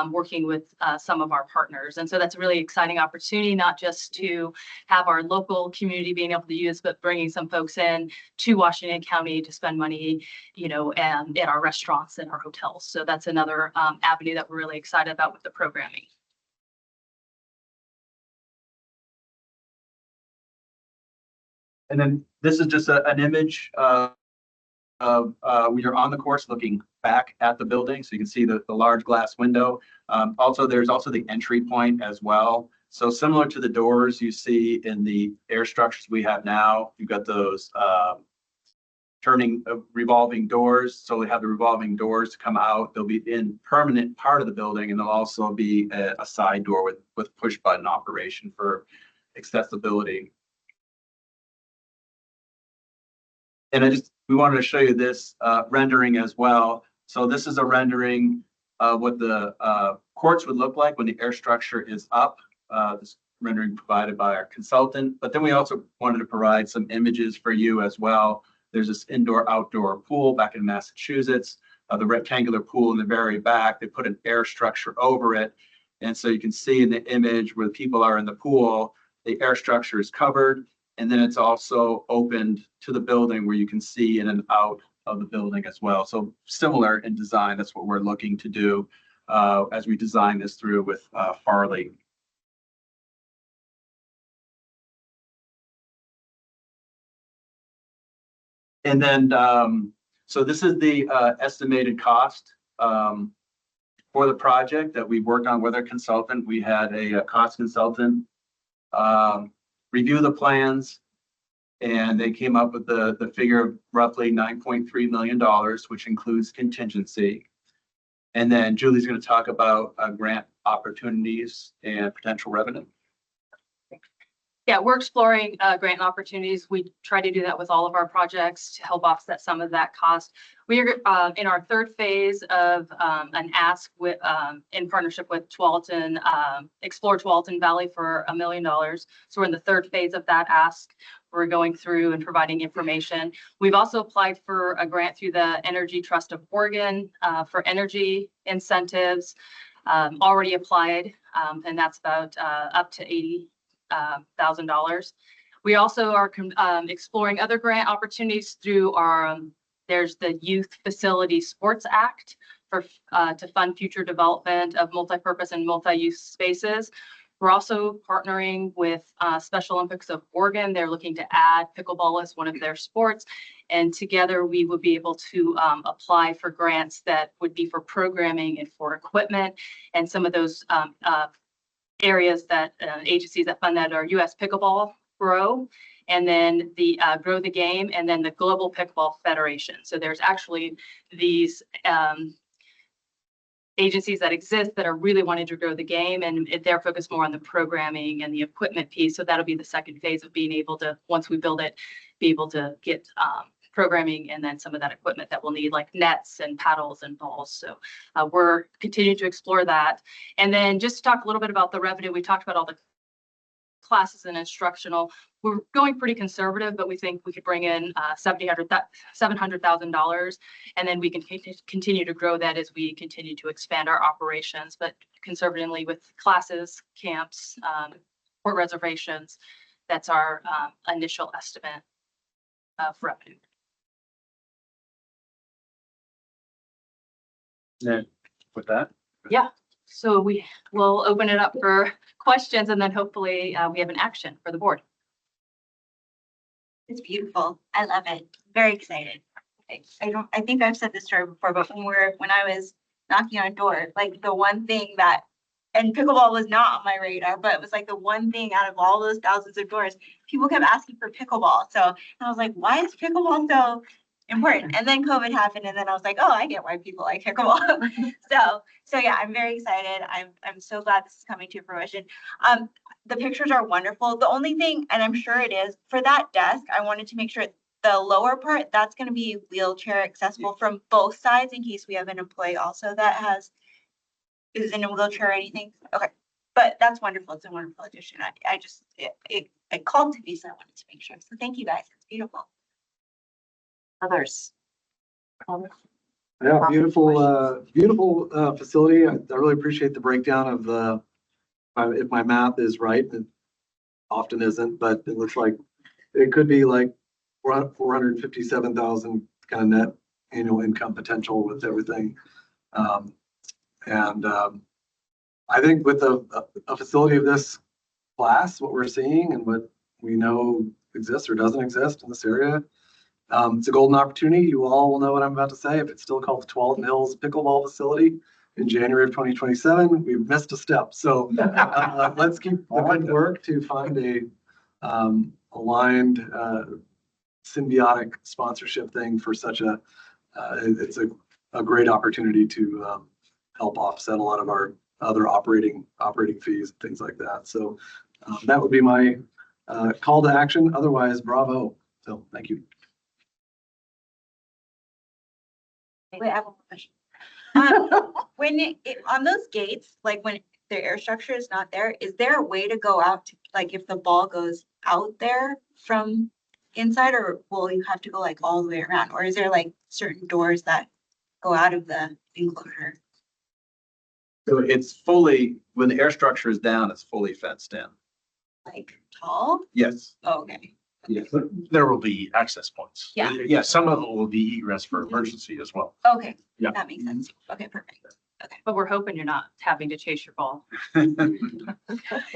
working with some of our partners. And so that's a really exciting opportunity, not just to have our local community being able to use, but bringing some folks in to Washington County to spend money, you know, and at our restaurants and our hotels. So that's another avenue that we're really excited about with the programming.
And then this is just an image of when you're on the course looking back at the building. So you can see the large glass window. There's also the entry point as well. So similar to the doors you see in the air structures we have now, you've got those revolving doors. So we have the revolving doors to come out. They'll be in permanent part of the building, and there'll also be a side door with push button operation for accessibility. And we wanted to show you this rendering as well. So this is a rendering of what the courts would look like when the air structure is up. This rendering provided by our consultant. But then we also wanted to provide some images for you as well. There's this indoor-outdoor pool back in Massachusetts the rectangular pool in the very back. They put an air structure over it. And so you can see in the image where the people are in the pool, the air structure is covered. And then it's also opened to the building where you can see in and out of the building as well. So similar in design, that's what we're looking to do as we design this through with Farley. And then, so this is the estimated cost for the project that we worked on with our consultant. We had a cost consultant review the plans, and they came up with the figure of roughly $9.3 million, which includes contingency. And then Julie's going to talk about grant opportunities and potential revenue.
Yeah, we're exploring grant opportunities. We try to do that with all of our projects to help offset some of that cost. We are in our third phase of an ask with in partnership with Tualatin, Explore Tualatin Valley for $1 million. So we're in the third phase of that ask. We're going through and providing information. We've also applied for a grant through the Energy Trust of Oregon for energy incentives. Already applied, and that's about up to $80,000. We also are exploring other grant opportunities through our, there's the Youth Facility Sports Act for to fund future development of multi-purpose and multi-use spaces. We're also partnering with Special Olympics of Oregon. They're looking to add pickleball as one of their sports. And together we would be able to apply for grants that would be for programming and for equipment. And some of those areas that agencies that fund that are US Pickleball Grow, and then the Grow the Game, and then the Global Pickleball Federation. So there's actually these agencies that exist that are really wanting to grow the game, and they're focused more on the programming and the equipment piece. So that'll be the second phase of being able to, once we build it, be able to get programming and then some of that equipment that we'll need, like nets and paddles and balls. So we're continuing to explore that. And then just to talk a little bit about the revenue, we talked about all the classes and instructional. We're going pretty conservative, but we think we could bring in $700,000, and then we can continue to grow that as we continue to expand our operations. But conservatively with classes, camps, port reservations, that's our initial estimate of revenue.
And with that,
Yeah, so we will open it up for questions, and then hopefully we have an action for the board.
It's beautiful. I love it. Very excited. I think I've said this story before, but when I was knocking on doors, like the one thing that, and pickleball was not on my radar, but it was like the one thing out of all those thousands of doors, people kept asking for pickleball. So I was like, why is pickleball so important? And then COVID happened, and then I was like, oh, I get why people like pickleball. so yeah, I'm very excited. I'm so glad this is coming to fruition. The pictures are wonderful. The only thing, and I'm sure it is, for that desk, I wanted to make sure the lower part, that's going to be wheelchair accessible from both sides in case we have an employee also that is in a wheelchair or anything. Okay, but that's wonderful. It's a wonderful addition. It called to me, so I wanted to make sure. So thank you guys. It's beautiful.
Others?
Yeah, beautiful facility. I really appreciate the breakdown of the, if my math is right, it often isn't, but it looks like it could be like 457,000 kind of net annual income potential with everything. I think with a facility of this class, what we're seeing and what we know exists or doesn't exist in this area, it's a golden opportunity. You all will know what I'm about to say. If it's still called the Tualatin Hills Pickleball Facility in January of 2027, we've missed a step. So let's keep the good work to find a aligned symbiotic sponsorship thing for such it's a great opportunity to help offset a lot of our other operating fees, things like that. So that would be my call to action. Otherwise, bravo. So thank you.
Wait, I have one more question. When on those gates, like when the air structure is not there, is there a way to go out to, like, if the ball goes out there from inside, or will you have to go like all the way around, or is there like certain doors that go out of the enclosure?
So it's fully, when the air structure is down, it's fully fenced in.
Like tall?
Yes.
Oh, okay.
Yes.
There will be access points.
Yeah.
Yeah, some of it will be egress for emergency as well.
Okay.
Yeah.
That makes sense. Okay, perfect.
But we're hoping you're not having to chase your ball.
Well,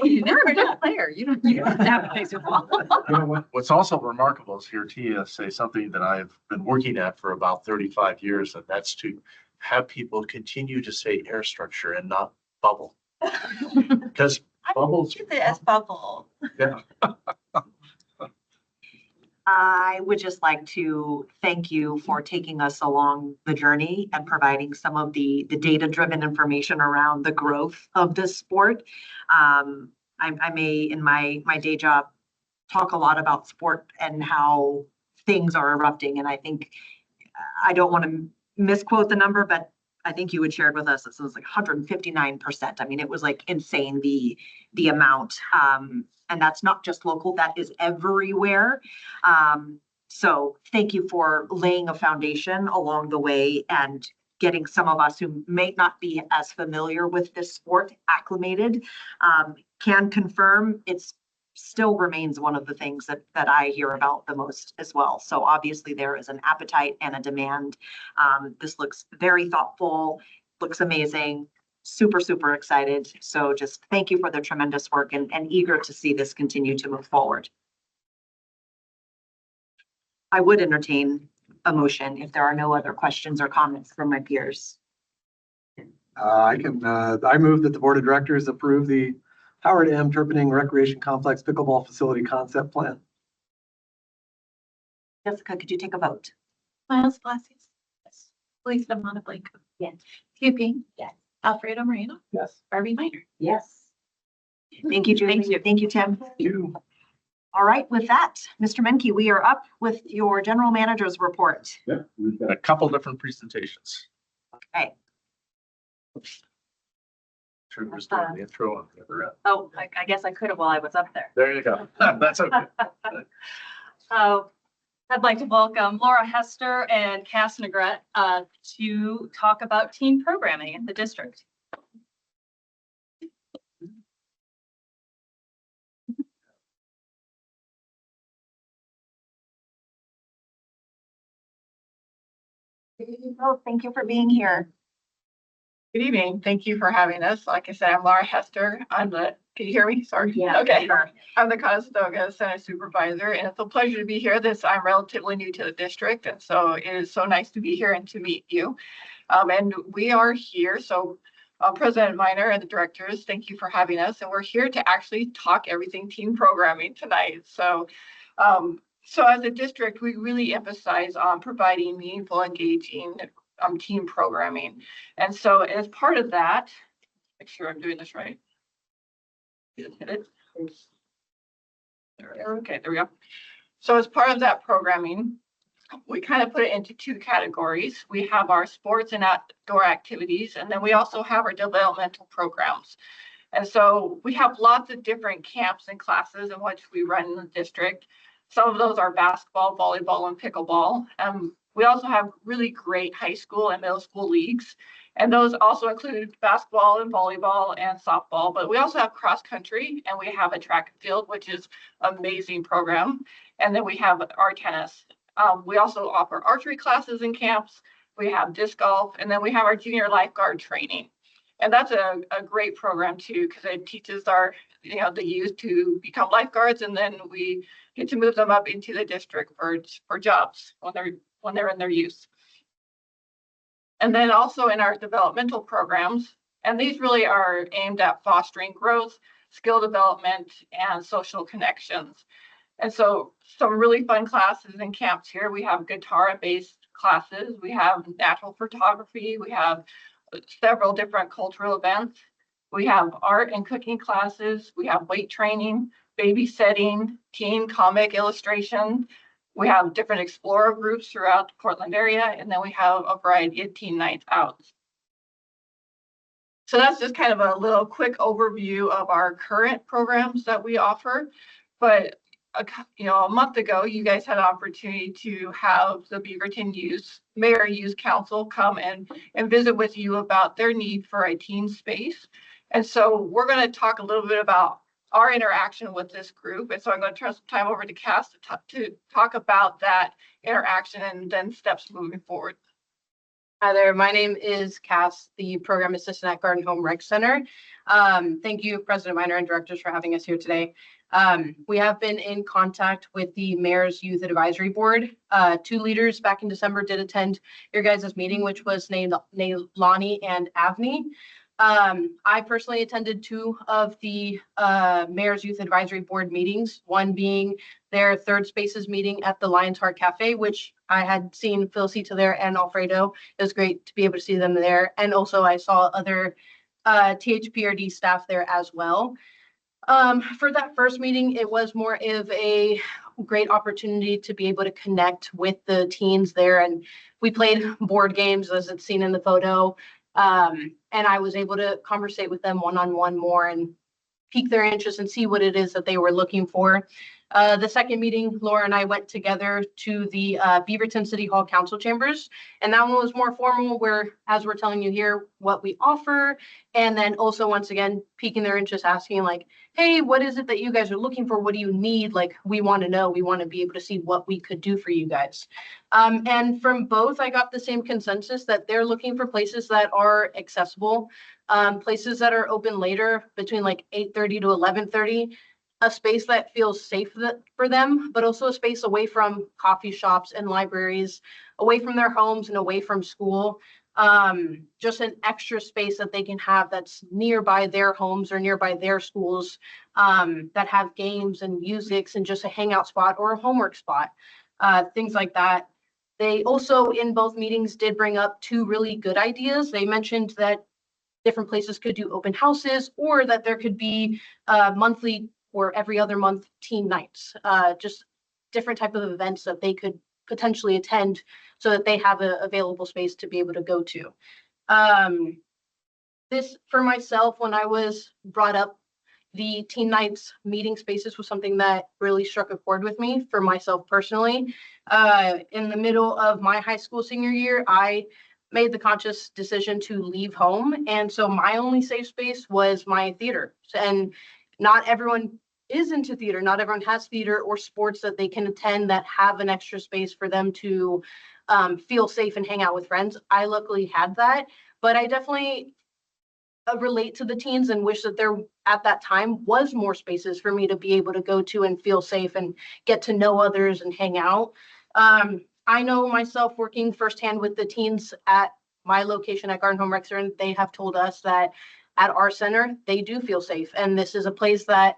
You're a good player. You don't have to chase your ball.
You know what? What's also remarkable is here TSA, something that I've been working at for about 35 years, and that's to have people continue to say air structure and not bubble. Because bubbles,
Use it as bubble.
yeah.
I would just like to thank you for taking us along the journey and providing some of the data-driven information around the growth of this sport. I may, in my day job, talk a lot about sport and how things are erupting. And I think, I don't want to misquote the number, but I think you had shared with us, it was like 159%. I mean, it was like insane, the amount. And that's not just local, that is everywhere. So thank you for laying a foundation along the way and getting some of us who may not be as familiar with this sport acclimated. Can confirm it's still remains one of the things that I hear about the most as well. So obviously there is an appetite and a demand. This looks very thoughtful, looks amazing, super, super excited. So just thank you for the tremendous work and eager to see this continue to move forward. I would entertain a motion if there are no other questions or comments from my peers.
I move that the Board of Directors approve the Howard M. Turpinning Recreation Complex Pickleball Facility Concept Plan.
Jessica, could you take a vote?
Miles Blasius. Yes. Lisa Monteblanco.
Yes.
Hugh Yes. Alfredo Moreno.
Yes.
Barbie Minor.
Yes. Thank you, Julie.
Thank you.
Thank you, Tim.
Thank you.
All right, with that, Mr. Menke, we are up with your general manager's report.
Yeah, we've got a couple different presentations.
Okay.
Sure, we're doing the intro on the other end.
Oh, I guess I could have while I was up there.
There you go. That's okay.
I'd like to welcome Laura Hester and Cass Negrete to talk about teen programming in the district.
Oh, thank you for being here.
Good evening. Thank you for having us. Like I said, I'm Laura Hester. Can you hear me? Sorry.
Yeah.
Okay.
Sure.
I'm the Conestoga Center Supervisor, and it's a pleasure to be here. I'm relatively new to the district, and so it is so nice to be here and to meet you. And we are here. So President Minor and the directors, thank you for having us. And we're here to actually talk everything teen programming tonight. So as a district, we really emphasize on providing meaningful, engaging team programming. And so as part of that, make sure I'm doing this right. Hit it. Okay, there we go. So as part of that programming, we kind of put it into two categories. We have our sports and outdoor activities, and then we also have our developmental programs. And so we have lots of different camps and classes in which we run in the district. Some of those are basketball, volleyball, and pickleball. We also have really great high school and middle school leagues. And those also include basketball and volleyball and softball. But we also have cross country, and we have a track and field, which is an amazing program. And then we have our tennis. We also offer archery classes and camps. We have disc golf, and then we have our junior lifeguard training. And that's a great program too, because it teaches the youth to become lifeguards, and then we get to move them up into the district for jobs when they're in their youth. And then also in our developmental programs, and these really are aimed at fostering growth, skill development, and social connections. And so some really fun classes and camps here. We have guitar-based classes. We have natural photography. We have several different cultural events. We have art and cooking classes. We have weight training, babysitting, teen comic illustration. We have different explorer groups throughout the Portland area, and then we have a variety of teen nights out. So that's just kind of a little quick overview of our current programs that we offer. But a month ago, you guys had an opportunity to have the Beaverton Mayor Youth Council come and visit with you about their need for a teen space. And so we're going to talk a little bit about our interaction with this group. And so I'm going to turn some time over to Cass to talk about that interaction and then steps moving forward.
Hi there, my name is Cass, the program assistant at Garden Home Rec Center. Thank you, President Minor and directors, for having us here today. We have been in contact with the Mayor's Youth Advisory Board. 2 leaders back in December did attend your guys' meeting, which was named Lonnie and Avni. I personally attended 2 of the Mayor's Youth Advisory Board meetings, one being their Third Spaces meeting at the Lion's Heart Cafe, which I had seen Phil Cita there and Alfredo. It was great to be able to see them there. And also I saw other THPRD staff there as well. For that first meeting, it was more of a great opportunity to be able to connect with the teens there. And we played board games, as it's seen in the photo. And I was able to conversate with them one-on-one more and pique their interest and see what it is that they were looking for. The second meeting, Laura and I went together to the Beaverton City Hall Council Chambers, and that one was more formal, where, as we're telling you here, what we offer, and then also, once again, piquing their interest, asking like, hey, what is it that you guys are looking for? What do you need? Like, we want to know. We want to be able to see what we could do for you guys. And from both, I got the same consensus that they're looking for places that are accessible, places that are open later between like 8:30 to 11:30. A space that feels safe for them, but also a space away from coffee shops and libraries, away from their homes and away from school. Just an extra space that they can have that's nearby their homes or nearby their schools, that have games and musics and just a hangout spot or a homework spot, things like that. They also, in both meetings, did bring up 2 really good ideas. They mentioned that different places could do open houses, or that there could be monthly or every other month teen nights, just different type of events that they could potentially attend so that they have an available space to be able to go to. This, for myself, when I was brought up, the teen nights meeting spaces was something that really struck a chord with me for myself personally. In the middle of my high school senior year, I made the conscious decision to leave home. And so my only safe space was my theater. And not everyone is into theater. Not everyone has theater or sports that they can attend that have an extra space for them to feel safe and hang out with friends. I luckily had that, but I definitely relate to the teens and wish that there at that time was more spaces for me to be able to go to and feel safe and get to know others and hang out. I know myself working firsthand with the teens at my location at Garden Home Rec Center, they have told us that at our center, they do feel safe. And this is a place that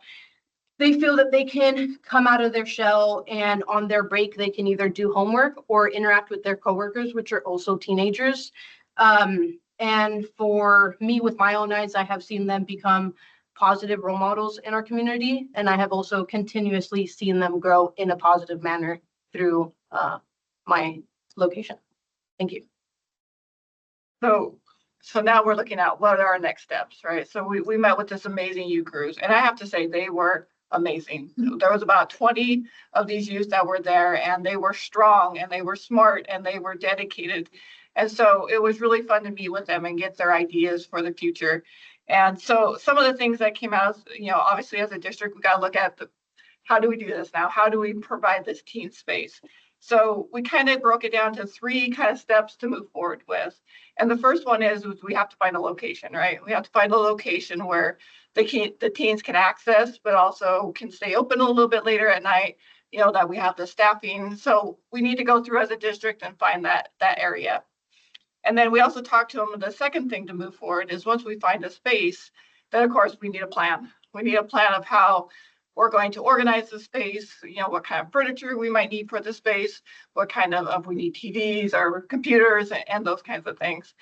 they feel that they can come out of their shell, and on their break, they can either do homework or interact with their coworkers, which are also teenagers. And for me, with my own eyes, I have seen them become positive role models in our community. And I have also continuously seen them grow in a positive manner through my location. Thank you.
So now we're looking at what are our next steps, right? So we met with this amazing youth crews, and I have to say they were amazing. There was about 20 of these youth that were there, and they were strong and they were smart and they were dedicated. And so it was really fun to meet with them and get their ideas for the future. And so some of the things that came out, obviously as a district, we got to look at how do we do this now? How do we provide this teen space? So we kind of broke it down to 3 kind of steps to move forward with. And the first one is we have to find a location, right? We have to find a location where the teens can access, but also can stay open a little bit later at night, that we have the staffing. So we need to go through as a district and find that area. And then we also talked to them. The second thing to move forward is once we find a space, then of course we need a plan. We need a plan of how we're going to organize the space, what kind of furniture we might need for the space, what kind of we need TVs or computers and those kinds of things.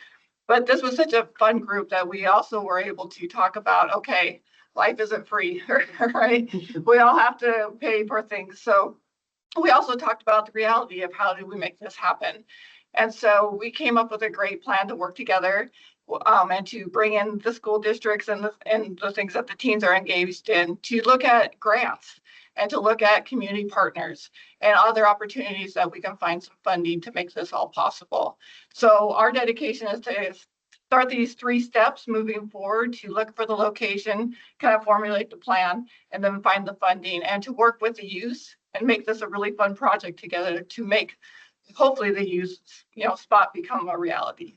But this was such a fun group that we also were able to talk about, okay, life isn't free, right? We all have to pay for things. So we also talked about the reality of how do we make this happen. And so we came up with a great plan to work together and to bring in the school districts and the things that the teens are engaged in to look at grants and to look at community partners and other opportunities that we can find some funding to make this all possible. So our dedication is to start these 3 steps moving forward, to look for the location, kind of formulate the plan, and then find the funding, and to work with the youth and make this a really fun project together to make hopefully the youth, spot become a reality.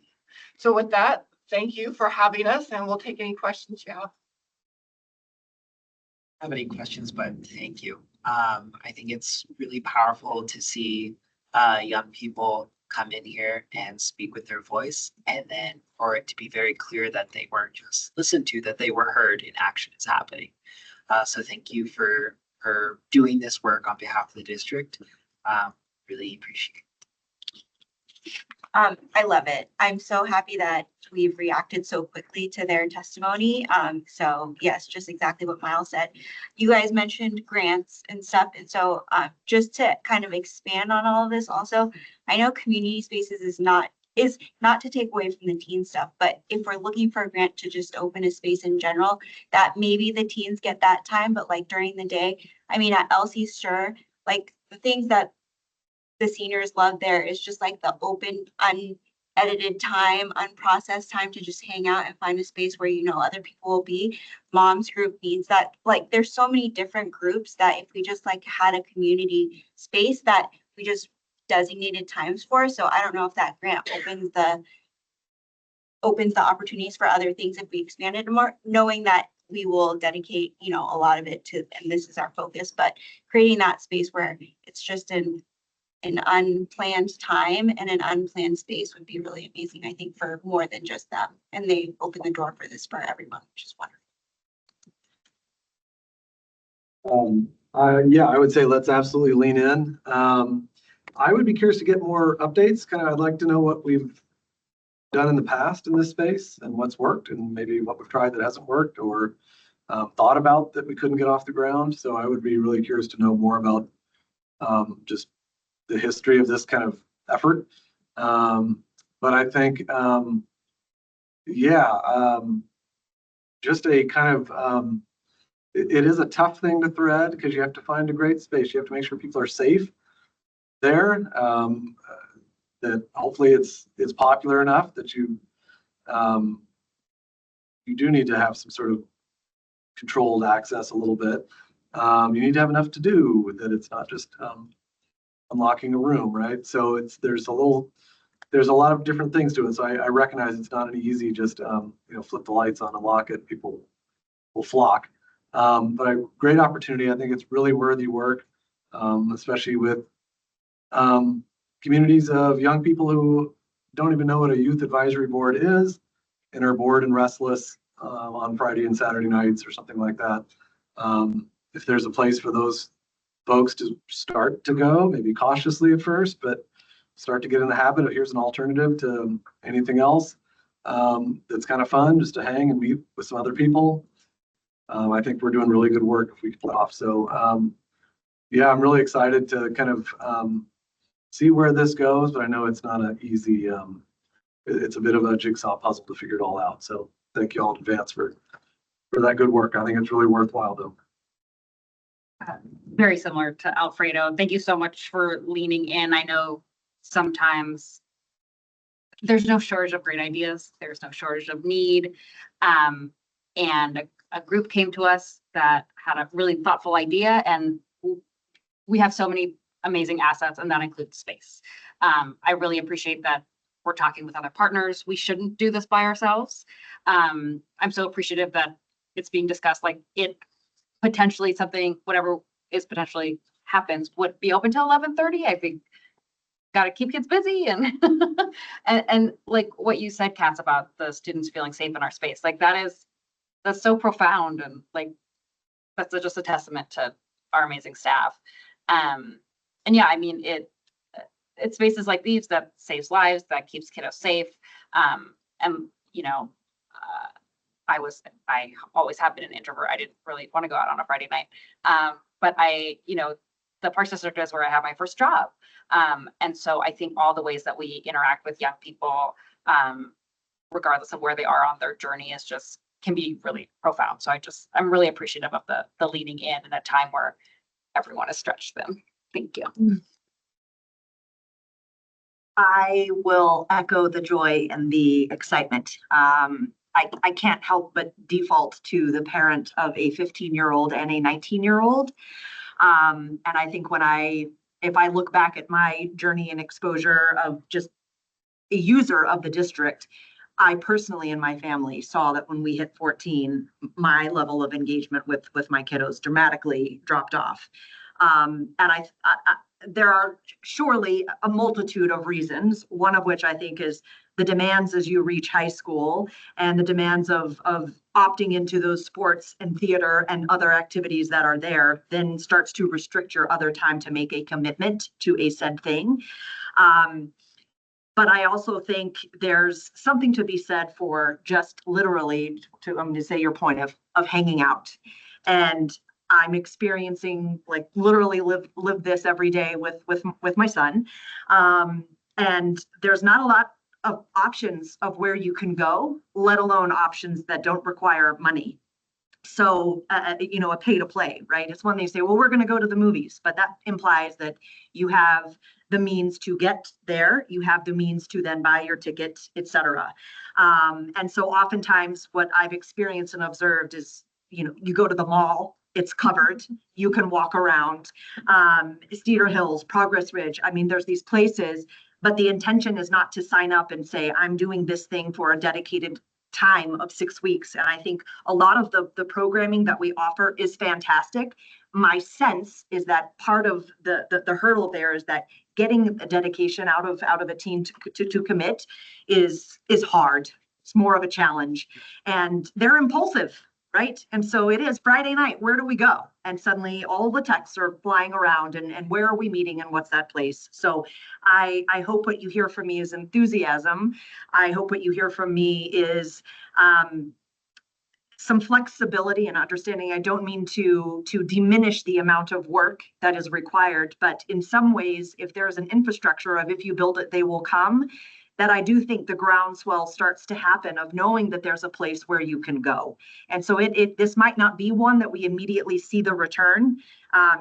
So with that, thank you for having us, and we'll take any questions you have.
Have any questions, but thank you. I think it's really powerful to see young people come in here and speak with their voice, and then for it to be very clear that they weren't just listened to, that they were heard and action is happening. So thank you for doing this work on behalf of the district. Really appreciate it.
I love it. I'm so happy that we've reacted so quickly to their testimony. So yes, just exactly what Miles said. You guys mentioned grants and stuff. And so just to kind of expand on all of this also, I know community spaces is not to take away from the teen stuff, but if we're looking for a grant to just open a space in general, that maybe the teens get that time, but like during the day, I mean, at Elsie's, sure, like the things that the seniors love there is just like the open, unedited time, unprocessed time to just hang out and find a space where other people will be. Mom's group needs that. Like there's so many different groups that if we just like had a community space that we just designated times for. So I don't know if that grant opens the opportunities for other things if we expanded more, knowing that we will dedicate, a lot of it to, and this is our focus, but creating that space where it's just an unplanned time and an unplanned space would be really amazing, I think, for more than just them. And they open the door for this for everyone, which is wonderful.
Yeah, I would say let's absolutely lean in. I would be curious to get more updates. I'd like to know what we've done in the past in this space and what's worked and maybe what we've tried that hasn't worked or thought about that we couldn't get off the ground. So I would be really curious to know more about just the history of this kind of effort. But I think, just a kind of, it is a tough thing to thread because you have to find a great space. You have to make sure people are safe there. That hopefully it's popular enough that you do need to have some sort of controlled access a little bit. You need to have enough to do that it's not just unlocking a room, right? So there's a lot of different things to it. So I recognize it's not an easy just flip the lights on and lock it. People will flock. But a great opportunity. I think it's really worthy work, especially with communities of young people who don't even know what a youth advisory board is and are bored and restless on Friday and Saturday nights or something like that. If there's a place for those folks to start to go, maybe cautiously at first, but start to get in the habit of here's an alternative to anything else that's kind of fun just to hang and meet with some other people. I think we're doing really good work if we can pull it off. So yeah, I'm really excited to kind of see where this goes, but I know it's not an easy, it's a bit of a jigsaw puzzle to figure it all out. So thank you all in advance for that good work. I think it's really worthwhile though.
Very similar to Alfredo. Thank you so much for leaning in. I know sometimes there's no shortage of great ideas. There's no shortage of need. And a group came to us that had a really thoughtful idea, and we have so many amazing assets, and that includes space. I really appreciate that we're talking with other partners. We shouldn't do this by ourselves. I'm so appreciative that it's being discussed, like it potentially something, whatever is potentially happens, would be open till 11:30. I think got to keep kids busy and and like what you said, Cass, about the students feeling safe in our space, like that's so profound, and like that's just a testament to our amazing staff. And yeah, I mean it's spaces like these that saves lives, that keeps kiddos safe. And I always have been an introvert. I didn't really want to go out on a Friday night. But the the Parks District is where I had my first job. And so I think all the ways that we interact with young people, regardless of where they are on their journey, is just can be really profound. So I'm really appreciative of the leaning in a time where everyone has stretched them. Thank you.
I will echo the joy and the excitement. I can't help but default to the parent of a 15-year-old and a 19-year-old. And I think if I look back at my journey and exposure of just a user of the district, I personally and my family saw that when we hit 14, my level of engagement with my kiddos dramatically dropped off. And there are surely a multitude of reasons, one of which I think is the demands as you reach high school and the demands of opting into those sports and theater and other activities that are there then starts to restrict your other time to make a commitment to a said thing. But I also think there's something to be said for just literally to say your point of hanging out. And I'm experiencing, like, literally live this every day with my son. And there's not a lot of options of where you can go, let alone options that don't require money. So, a pay to play, right? It's when they say, well, we're going to go to the movies, but that implies that you have the means to get there, you have the means to then buy your ticket, etc. And so oftentimes what I've experienced and observed is, you go to the mall, it's covered, you can walk around, Cedar Hills, Progress Ridge. I mean, there's these places, but the intention is not to sign up and say, I'm doing this thing for a dedicated time of 6 weeks. And I think a lot of the programming that we offer is fantastic. My sense is that part of the hurdle there is that getting a dedication out of a team to commit is hard. It's more of a challenge, and they're impulsive, right? And so it is Friday night, where do we go? And suddenly all the texts are flying around and where are we meeting and what's that place? So I hope what you hear from me is enthusiasm. I hope what you hear from me is some flexibility and understanding. I don't mean to diminish the amount of work that is required, but in some ways, if there's an infrastructure of if you build it, they will come, that I do think the groundswell starts to happen of knowing that there's a place where you can go. And so this might not be one that we immediately see the return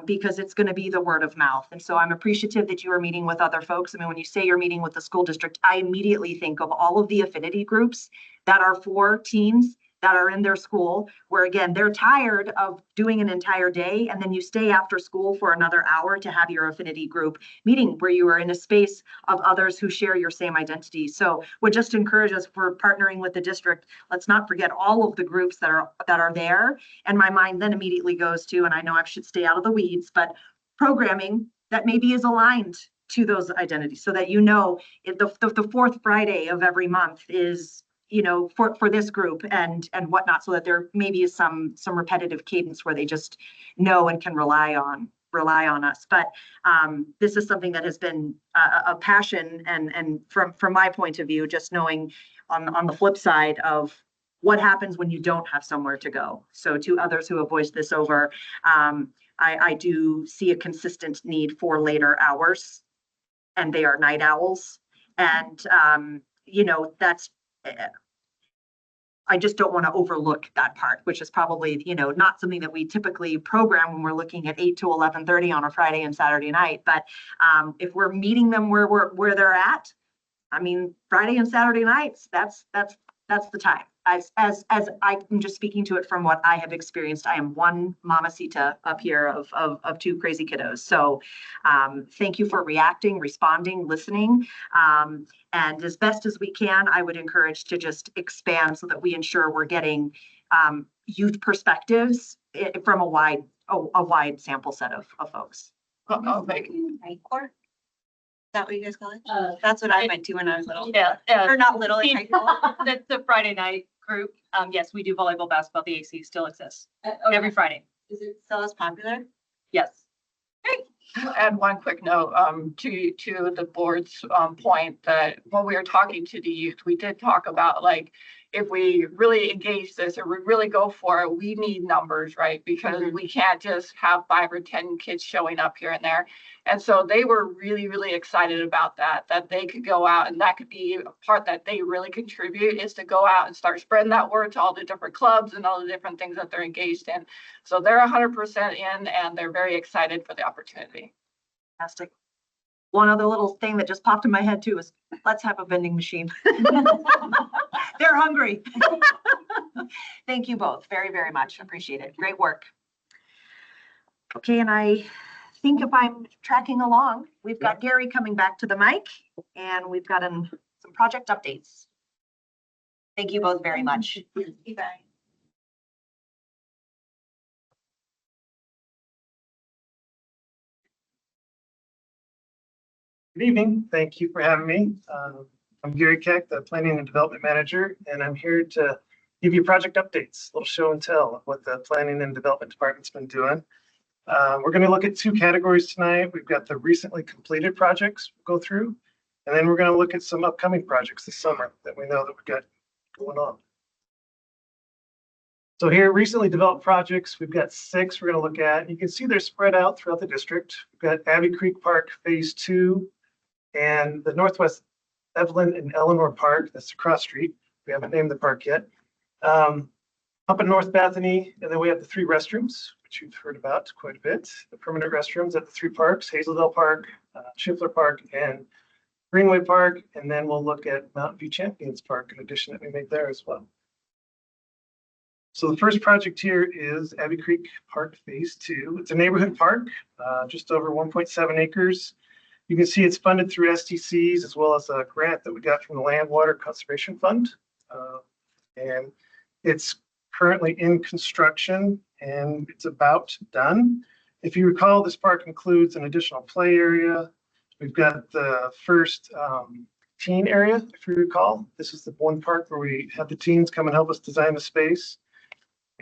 because it's going to be the word of mouth. And so I'm appreciative that you are meeting with other folks. I mean, when you say you're meeting with the school district, I immediately think of all of the affinity groups that are for teens that are in their school, where again, they're tired of doing an entire day, and then you stay after school for another hour to have your affinity group meeting where you are in a space of others who share your same identity. So would just encourage us, for partnering with the district, let's not forget all of the groups that are there. And my mind then immediately goes to, and I know I should stay out of the weeds, but programming that maybe is aligned to those identities, so that the fourth Friday of every month is for this group and whatnot, so that there maybe is some repetitive cadence where they just know and can rely on us. But this is something that has been a passion, and from my point of view, just knowing on the flip side of what happens when you don't have somewhere to go. So to others who have voiced this over, I do see a consistent need for later hours, and they are night owls. And that's, I just don't want to overlook that part, which is probably, not something that we typically program when we're looking at 8 to 11:30 on a Friday and Saturday night. But if we're meeting them where they're at, I mean, Friday and Saturday nights, that's the time. As I'm just speaking to it from what I have experienced. I am one mamacita up here of two crazy kiddos. So thank you for reacting, responding, listening. And as best as we can, I would encourage to just expand so that we ensure we're getting youth perspectives from a wide sample set of folks.
Right, or is that what you guys call it? That's what I went to when I was little.
Yeah.
Or not little, in high school.
That's the Friday night group. Yes, we do volleyball, basketball. The AC still exists every Friday.
Is it still as popular?
Yes.
Great.
add one quick note to the board's point that when we were talking to the youth, we did talk about like if we really engage this or we really go for it, we need numbers, right? Because we can't just have 5 or 10 kids showing up here and there. And so they were really, really excited about that they could go out, and that could be a part that they really contribute, is to go out and start spreading that word to all the different clubs and all the different things that they're engaged in. So they're 100% in, and they're very excited for the opportunity.
Fantastic. One other little thing that just popped in my head too is let's have a vending machine. They're hungry. Thank you both very, very much. Appreciate it. Great work. Okay, and I think if I'm tracking along, we've got Gary coming back to the mic, and we've got some project updates. Thank you both very much.
Bye.
Good evening. Thank you for having me. I'm Gary Keck, the Planning and Development Manager, and I'm here to give you project updates, a little show and tell of what the Planning and Development Department's been doing. We're going to look at 2 categories tonight. We've got the recently completed projects we'll go through, and then we're going to look at some upcoming projects this summer that we know that we've got going on. So here, recently developed projects, we've got 6 we're going to look at. You can see they're spread out throughout the district. We've got Abbey Creek Park Phase 2 and the Northwest Evelyn and Eleanor Park, that's across street. We haven't named the park yet. Up in North Bethany, and then we have the 3 restrooms, which you've heard about quite a bit. The permanent restrooms at the 3 parks, Hazeldale Park, Schiffler Park, and Greenway Park. And then we'll look at Mountain View Champions Park, an addition that we made there as well. So the first project here is Abbey Creek Park Phase 2. It's a neighborhood park, just over 1.7 acres. You can see it's funded through STCs as well as a grant that we got from the Land Water Conservation Fund. And it's currently in construction and it's about done. If you recall, this park includes an additional play area. We've got the first teen area, if you recall. This is the one park where we had the teens come and help us design the space.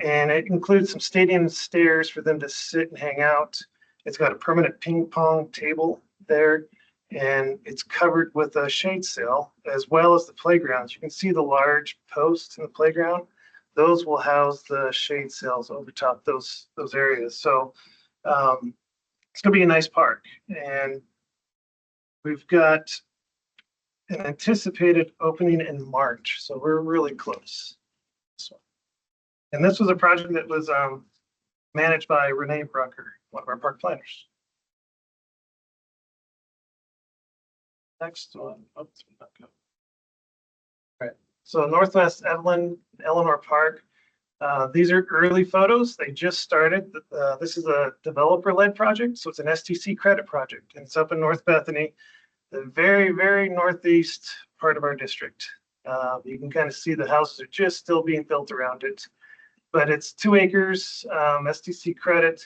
And it includes some stadium stairs for them to sit and hang out. It's got a permanent ping pong table there, and it's covered with a shade sail as well as the playgrounds. You can see the large posts in the playground. Those will house the shade sails over top those areas. So it's going to be a nice park, and we've got an anticipated opening in March. So we're really close. And this was a project that was managed by Renee Brucker, one of our park planners. Next one. Oops, not good. All right. So Northwest Evelyn, Eleanor Park. These are early photos. They just started. This is a developer-led project, so it's an STC credit project, and it's up in North Bethany, the very, very northeast part of our district. You can kind of see the houses are just still being built around it, but it's 2 acres, STC credit.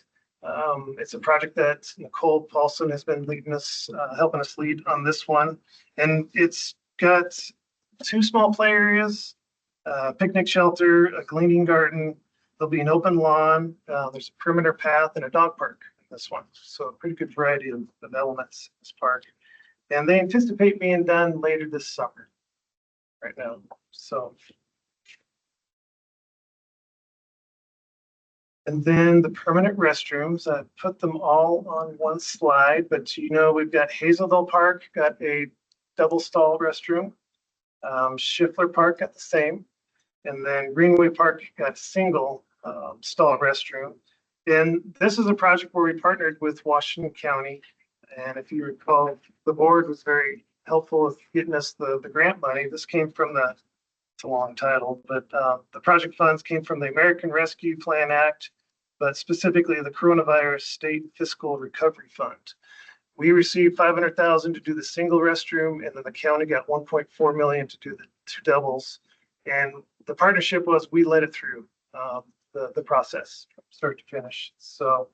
It's a project that Nicole Paulson has been leading us, helping us lead on this one. And it's got 2 small play areas, a picnic shelter, a gleaning garden. There'll be an open lawn. There's a perimeter path and a dog park in this one. So a pretty good variety of elements in this park. And they anticipate being done later this summer right now. So. And then the permanent restrooms, I put them all on one slide, but you know, we've got Hazeldale Park, got a double stall restroom. Schiffler Park got the same. And then Greenway Park got a single stall restroom. And this is a project where we partnered with Washington County. And if you recall, the board was very helpful with getting us the grant money. This came from it's a long title, but the project funds came from the American Rescue Plan Act, but specifically the Coronavirus State Fiscal Recovery Fund. We received $500,000 to do the single restroom, and then the county got $1.4 million to do the 2 doubles. And the partnership was we led it through the process from start to finish. So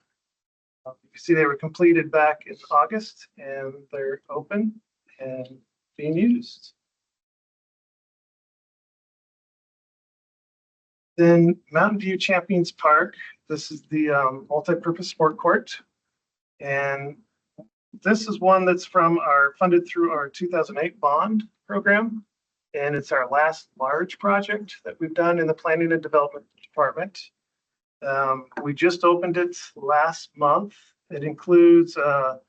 you can see they were completed back in August, and they're open and being used. Then Mountain View Champions Park. This is the multi-purpose sport court. And This is one that's from funded through our 2008 bond program. And it's our last large project that we've done in the planning and development department. We just opened it last month. It includes the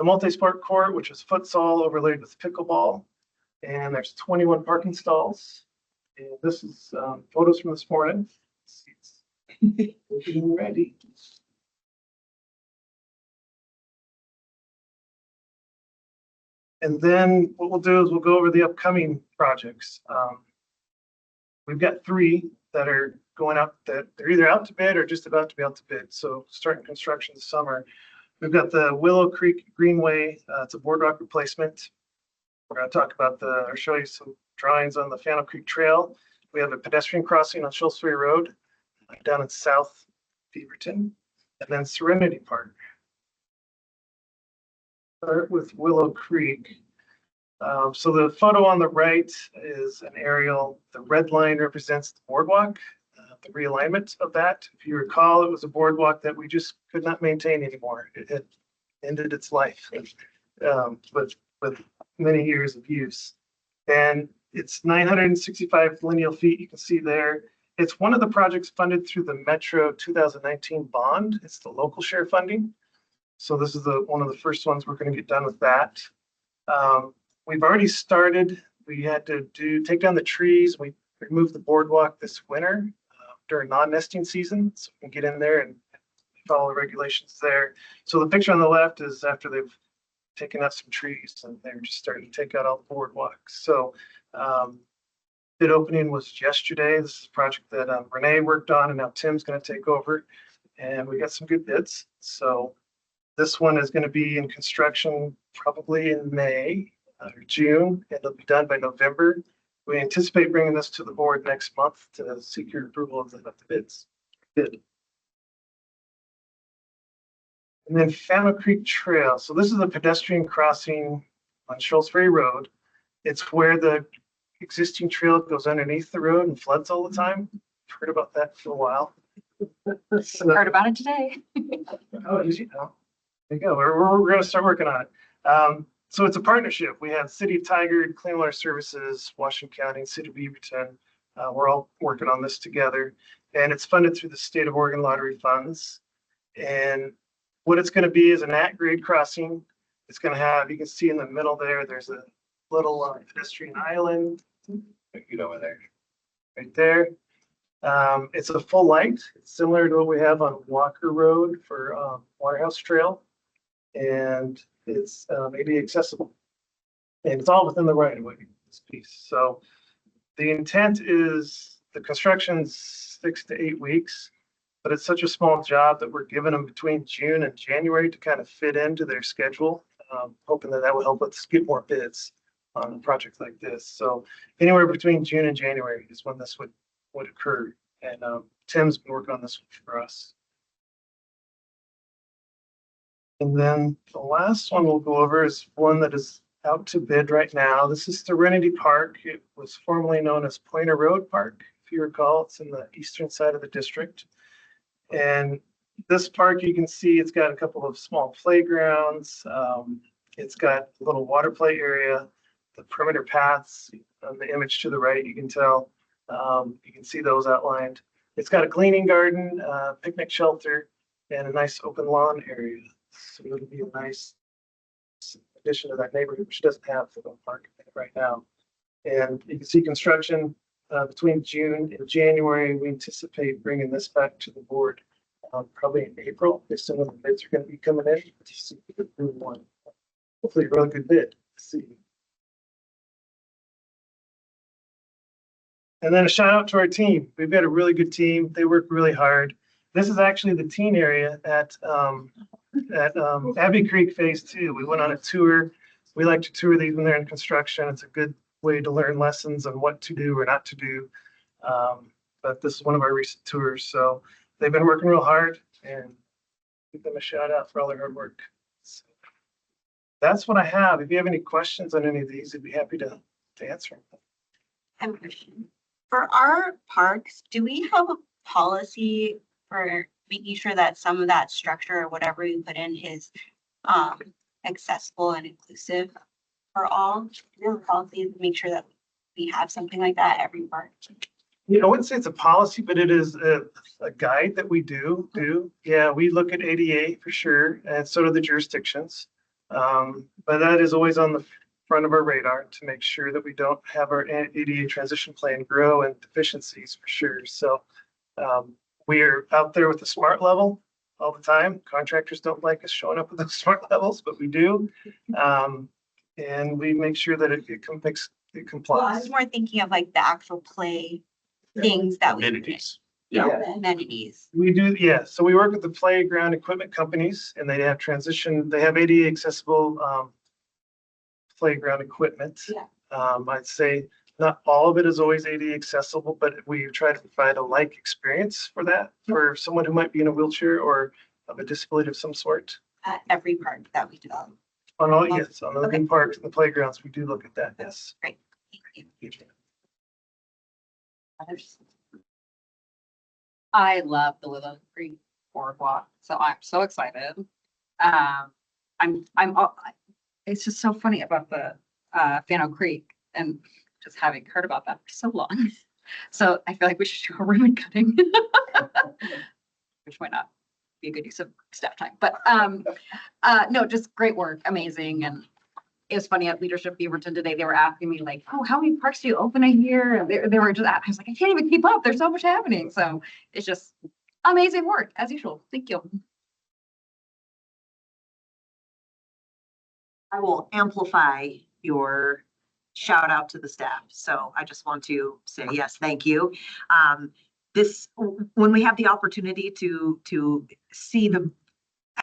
multi-sport court, which is futsal overlaid with pickleball. And there's 21 parking stalls. And this is photos from this morning. Seats looking ready. And then what we'll do is we'll go over the upcoming projects. We've got 3 that are going up that they're either out to bid or just about to be out to bid. So starting construction this summer. We've got the Willow Creek Greenway. It's a boardwalk replacement. We're going to talk about or show you some drawings on the Fannel Creek Trail. We have a pedestrian crossing on Shoals Ferry Road down in South Beaverton, and then Serenity Park. Start with Willow Creek. So the photo on the right is an aerial. The red line represents the boardwalk, the realignment of that. If you recall, it was a boardwalk that we just could not maintain anymore. It had ended its life, with many years of use. And it's 965 lineal feet. You can see there. It's one of the projects funded through the Metro 2019 bond. It's the local share funding. So this is one of the first ones we're going to get done with that. We've already started. We had to take down the trees. We removed the boardwalk this winter during non-nesting season, so we can get in there and follow the regulations there. So the picture on the left is after they've taken out some trees and they're just starting to take out all the boardwalks. So bid opening was yesterday. This is a project that Renee worked on, and now Tim's going to take over. And we got some good bids. So this one is going to be in construction probably in May or June. It'll be done by November. We anticipate bringing this to the board next month to seek your approval of the bids. Bid. And then Fannel Creek Trail. So this is a pedestrian crossing on Shoals Ferry Road. It's where the existing trail goes underneath the road and floods all the time. I've heard about that for a while.
Heard about it today.
Oh, easy now. There you go. We're going to start working on it. So it's a partnership. We have City of Tigard, Clean Water Services, Washington County, City of Beaverton. We're all working on this together, and it's funded through the State of Oregon lottery funds. And what it's going to be is an at-grade crossing. It's going to have, you can see in the middle there, there's a little pedestrian island. Get over there, right there. It's a full light. It's similar to what we have on Walker Road for Waterhouse Trail. And it's ADA accessible. And it's all within the right of way, this piece. So the intent is the construction's 6 to 8 weeks, but it's such a small job that we're giving them between June and January to kind of fit into their schedule, hoping that will help us get more bids on a project like this. So anywhere between June and January is when this would occur. And Tim's been working on this one for us. And then the last one we'll go over is one that is out to bid right now. This is Serenity Park. It was formerly known as Pointer Road Park. If you recall, it's in the eastern side of the district. And this park, you can see it's got a couple of small playgrounds. It's got a little water play area, the perimeter paths on the image to the right, you can tell. You can see those outlined. It's got a cleaning garden, picnic shelter, and a nice open lawn area. So it'll be a nice addition to that neighborhood, which doesn't have the park right now. And you can see construction between June and January. We anticipate bringing this back to the board probably in April. Based on when the bids are going to be coming in. Hopefully, a really good bid. See. And then a shout out to our team. We've got a really good team. They work really hard. This is actually the teen area at Abbey Creek Phase 2. We went on a tour. We like to tour these when they're in construction. It's a good way to learn lessons on what to do or not to do. But this is one of our recent tours. So they've been working real hard, and give them a shout out for all their hard work. So that's what I have. If you have any questions on any of these, I'd be happy to answer them.
I have a question. For our parks, do we have a policy for making sure that some of that structure or whatever we put in is accessible and inclusive for all. Real policy, make sure that we have something like that at every park.
I wouldn't say it's a policy, but it is a guide that we do. Yeah, we look at ADA for sure, and so do the jurisdictions. But that is always on the front of our radar to make sure that we don't have our ADA transition plan grow and deficiencies for sure. So we are out there with the SMART level all the time. Contractors don't like us showing up with those SMART levels, but we do. And we make sure that it complies.
Well, I was more thinking of like the actual play things that we.
Amenities.
Amenities.
We do, yeah. So we work with the playground equipment companies and they have they have ADA accessible playground equipment.
Yeah.
I'd say not all of it is always ADA accessible, but we try to provide a like experience for that, for someone who might be in a wheelchair or of a disability of some sort.
At every park that we develop.
On all, yes, on the theme parks and the playgrounds, we do look at that, yes.
Great, thank you. Others?
I love the Willow Creek Boardwalk, so I'm so excited. It's just so funny about the Fano Creek and just having heard about that for so long. So I feel like we should do a ribbon cutting. Which might not be a good use of staff time, but no, just great work, amazing. And it was funny at Leadership Beaverton today, they were asking me like, oh, how many parks do you open a year? And they were just, I was like, I can't even keep up. There's so much happening. So it's just amazing work as usual. Thank you.
I will amplify your shout out to the staff. So I just want to say, yes, thank you. When we have the opportunity to see the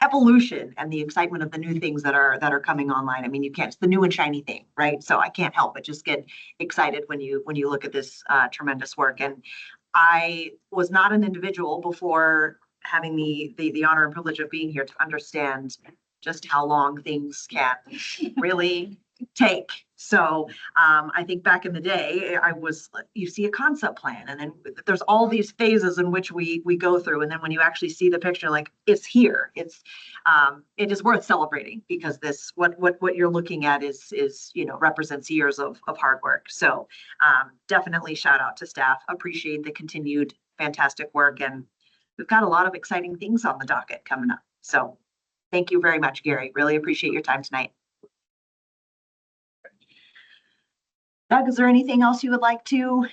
evolution and the excitement of the new things that are coming online. I mean, it's the new and shiny thing, right? So I can't help but just get excited when you look at this tremendous work. And I was not an individual before having the honor and privilege of being here to understand just how long things can really take. So I think back in the day, you see a concept plan and then there's all these phases in which we go through. And then when you actually see the picture, like it's here, it is worth celebrating because what you're looking at is represents years of hard work. So definitely shout out to staff, appreciate the continued fantastic work. And we've got a lot of exciting things on the docket coming up. So thank you very much, Gary. Really appreciate your time tonight. Doug, is there anything else you would like to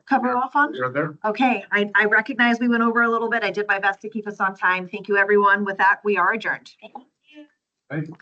cover off on?
You're there.
Okay, I recognize we went over a little bit. I did my best to keep us on time. Thank you, everyone. With that, we are adjourned.
Thank you.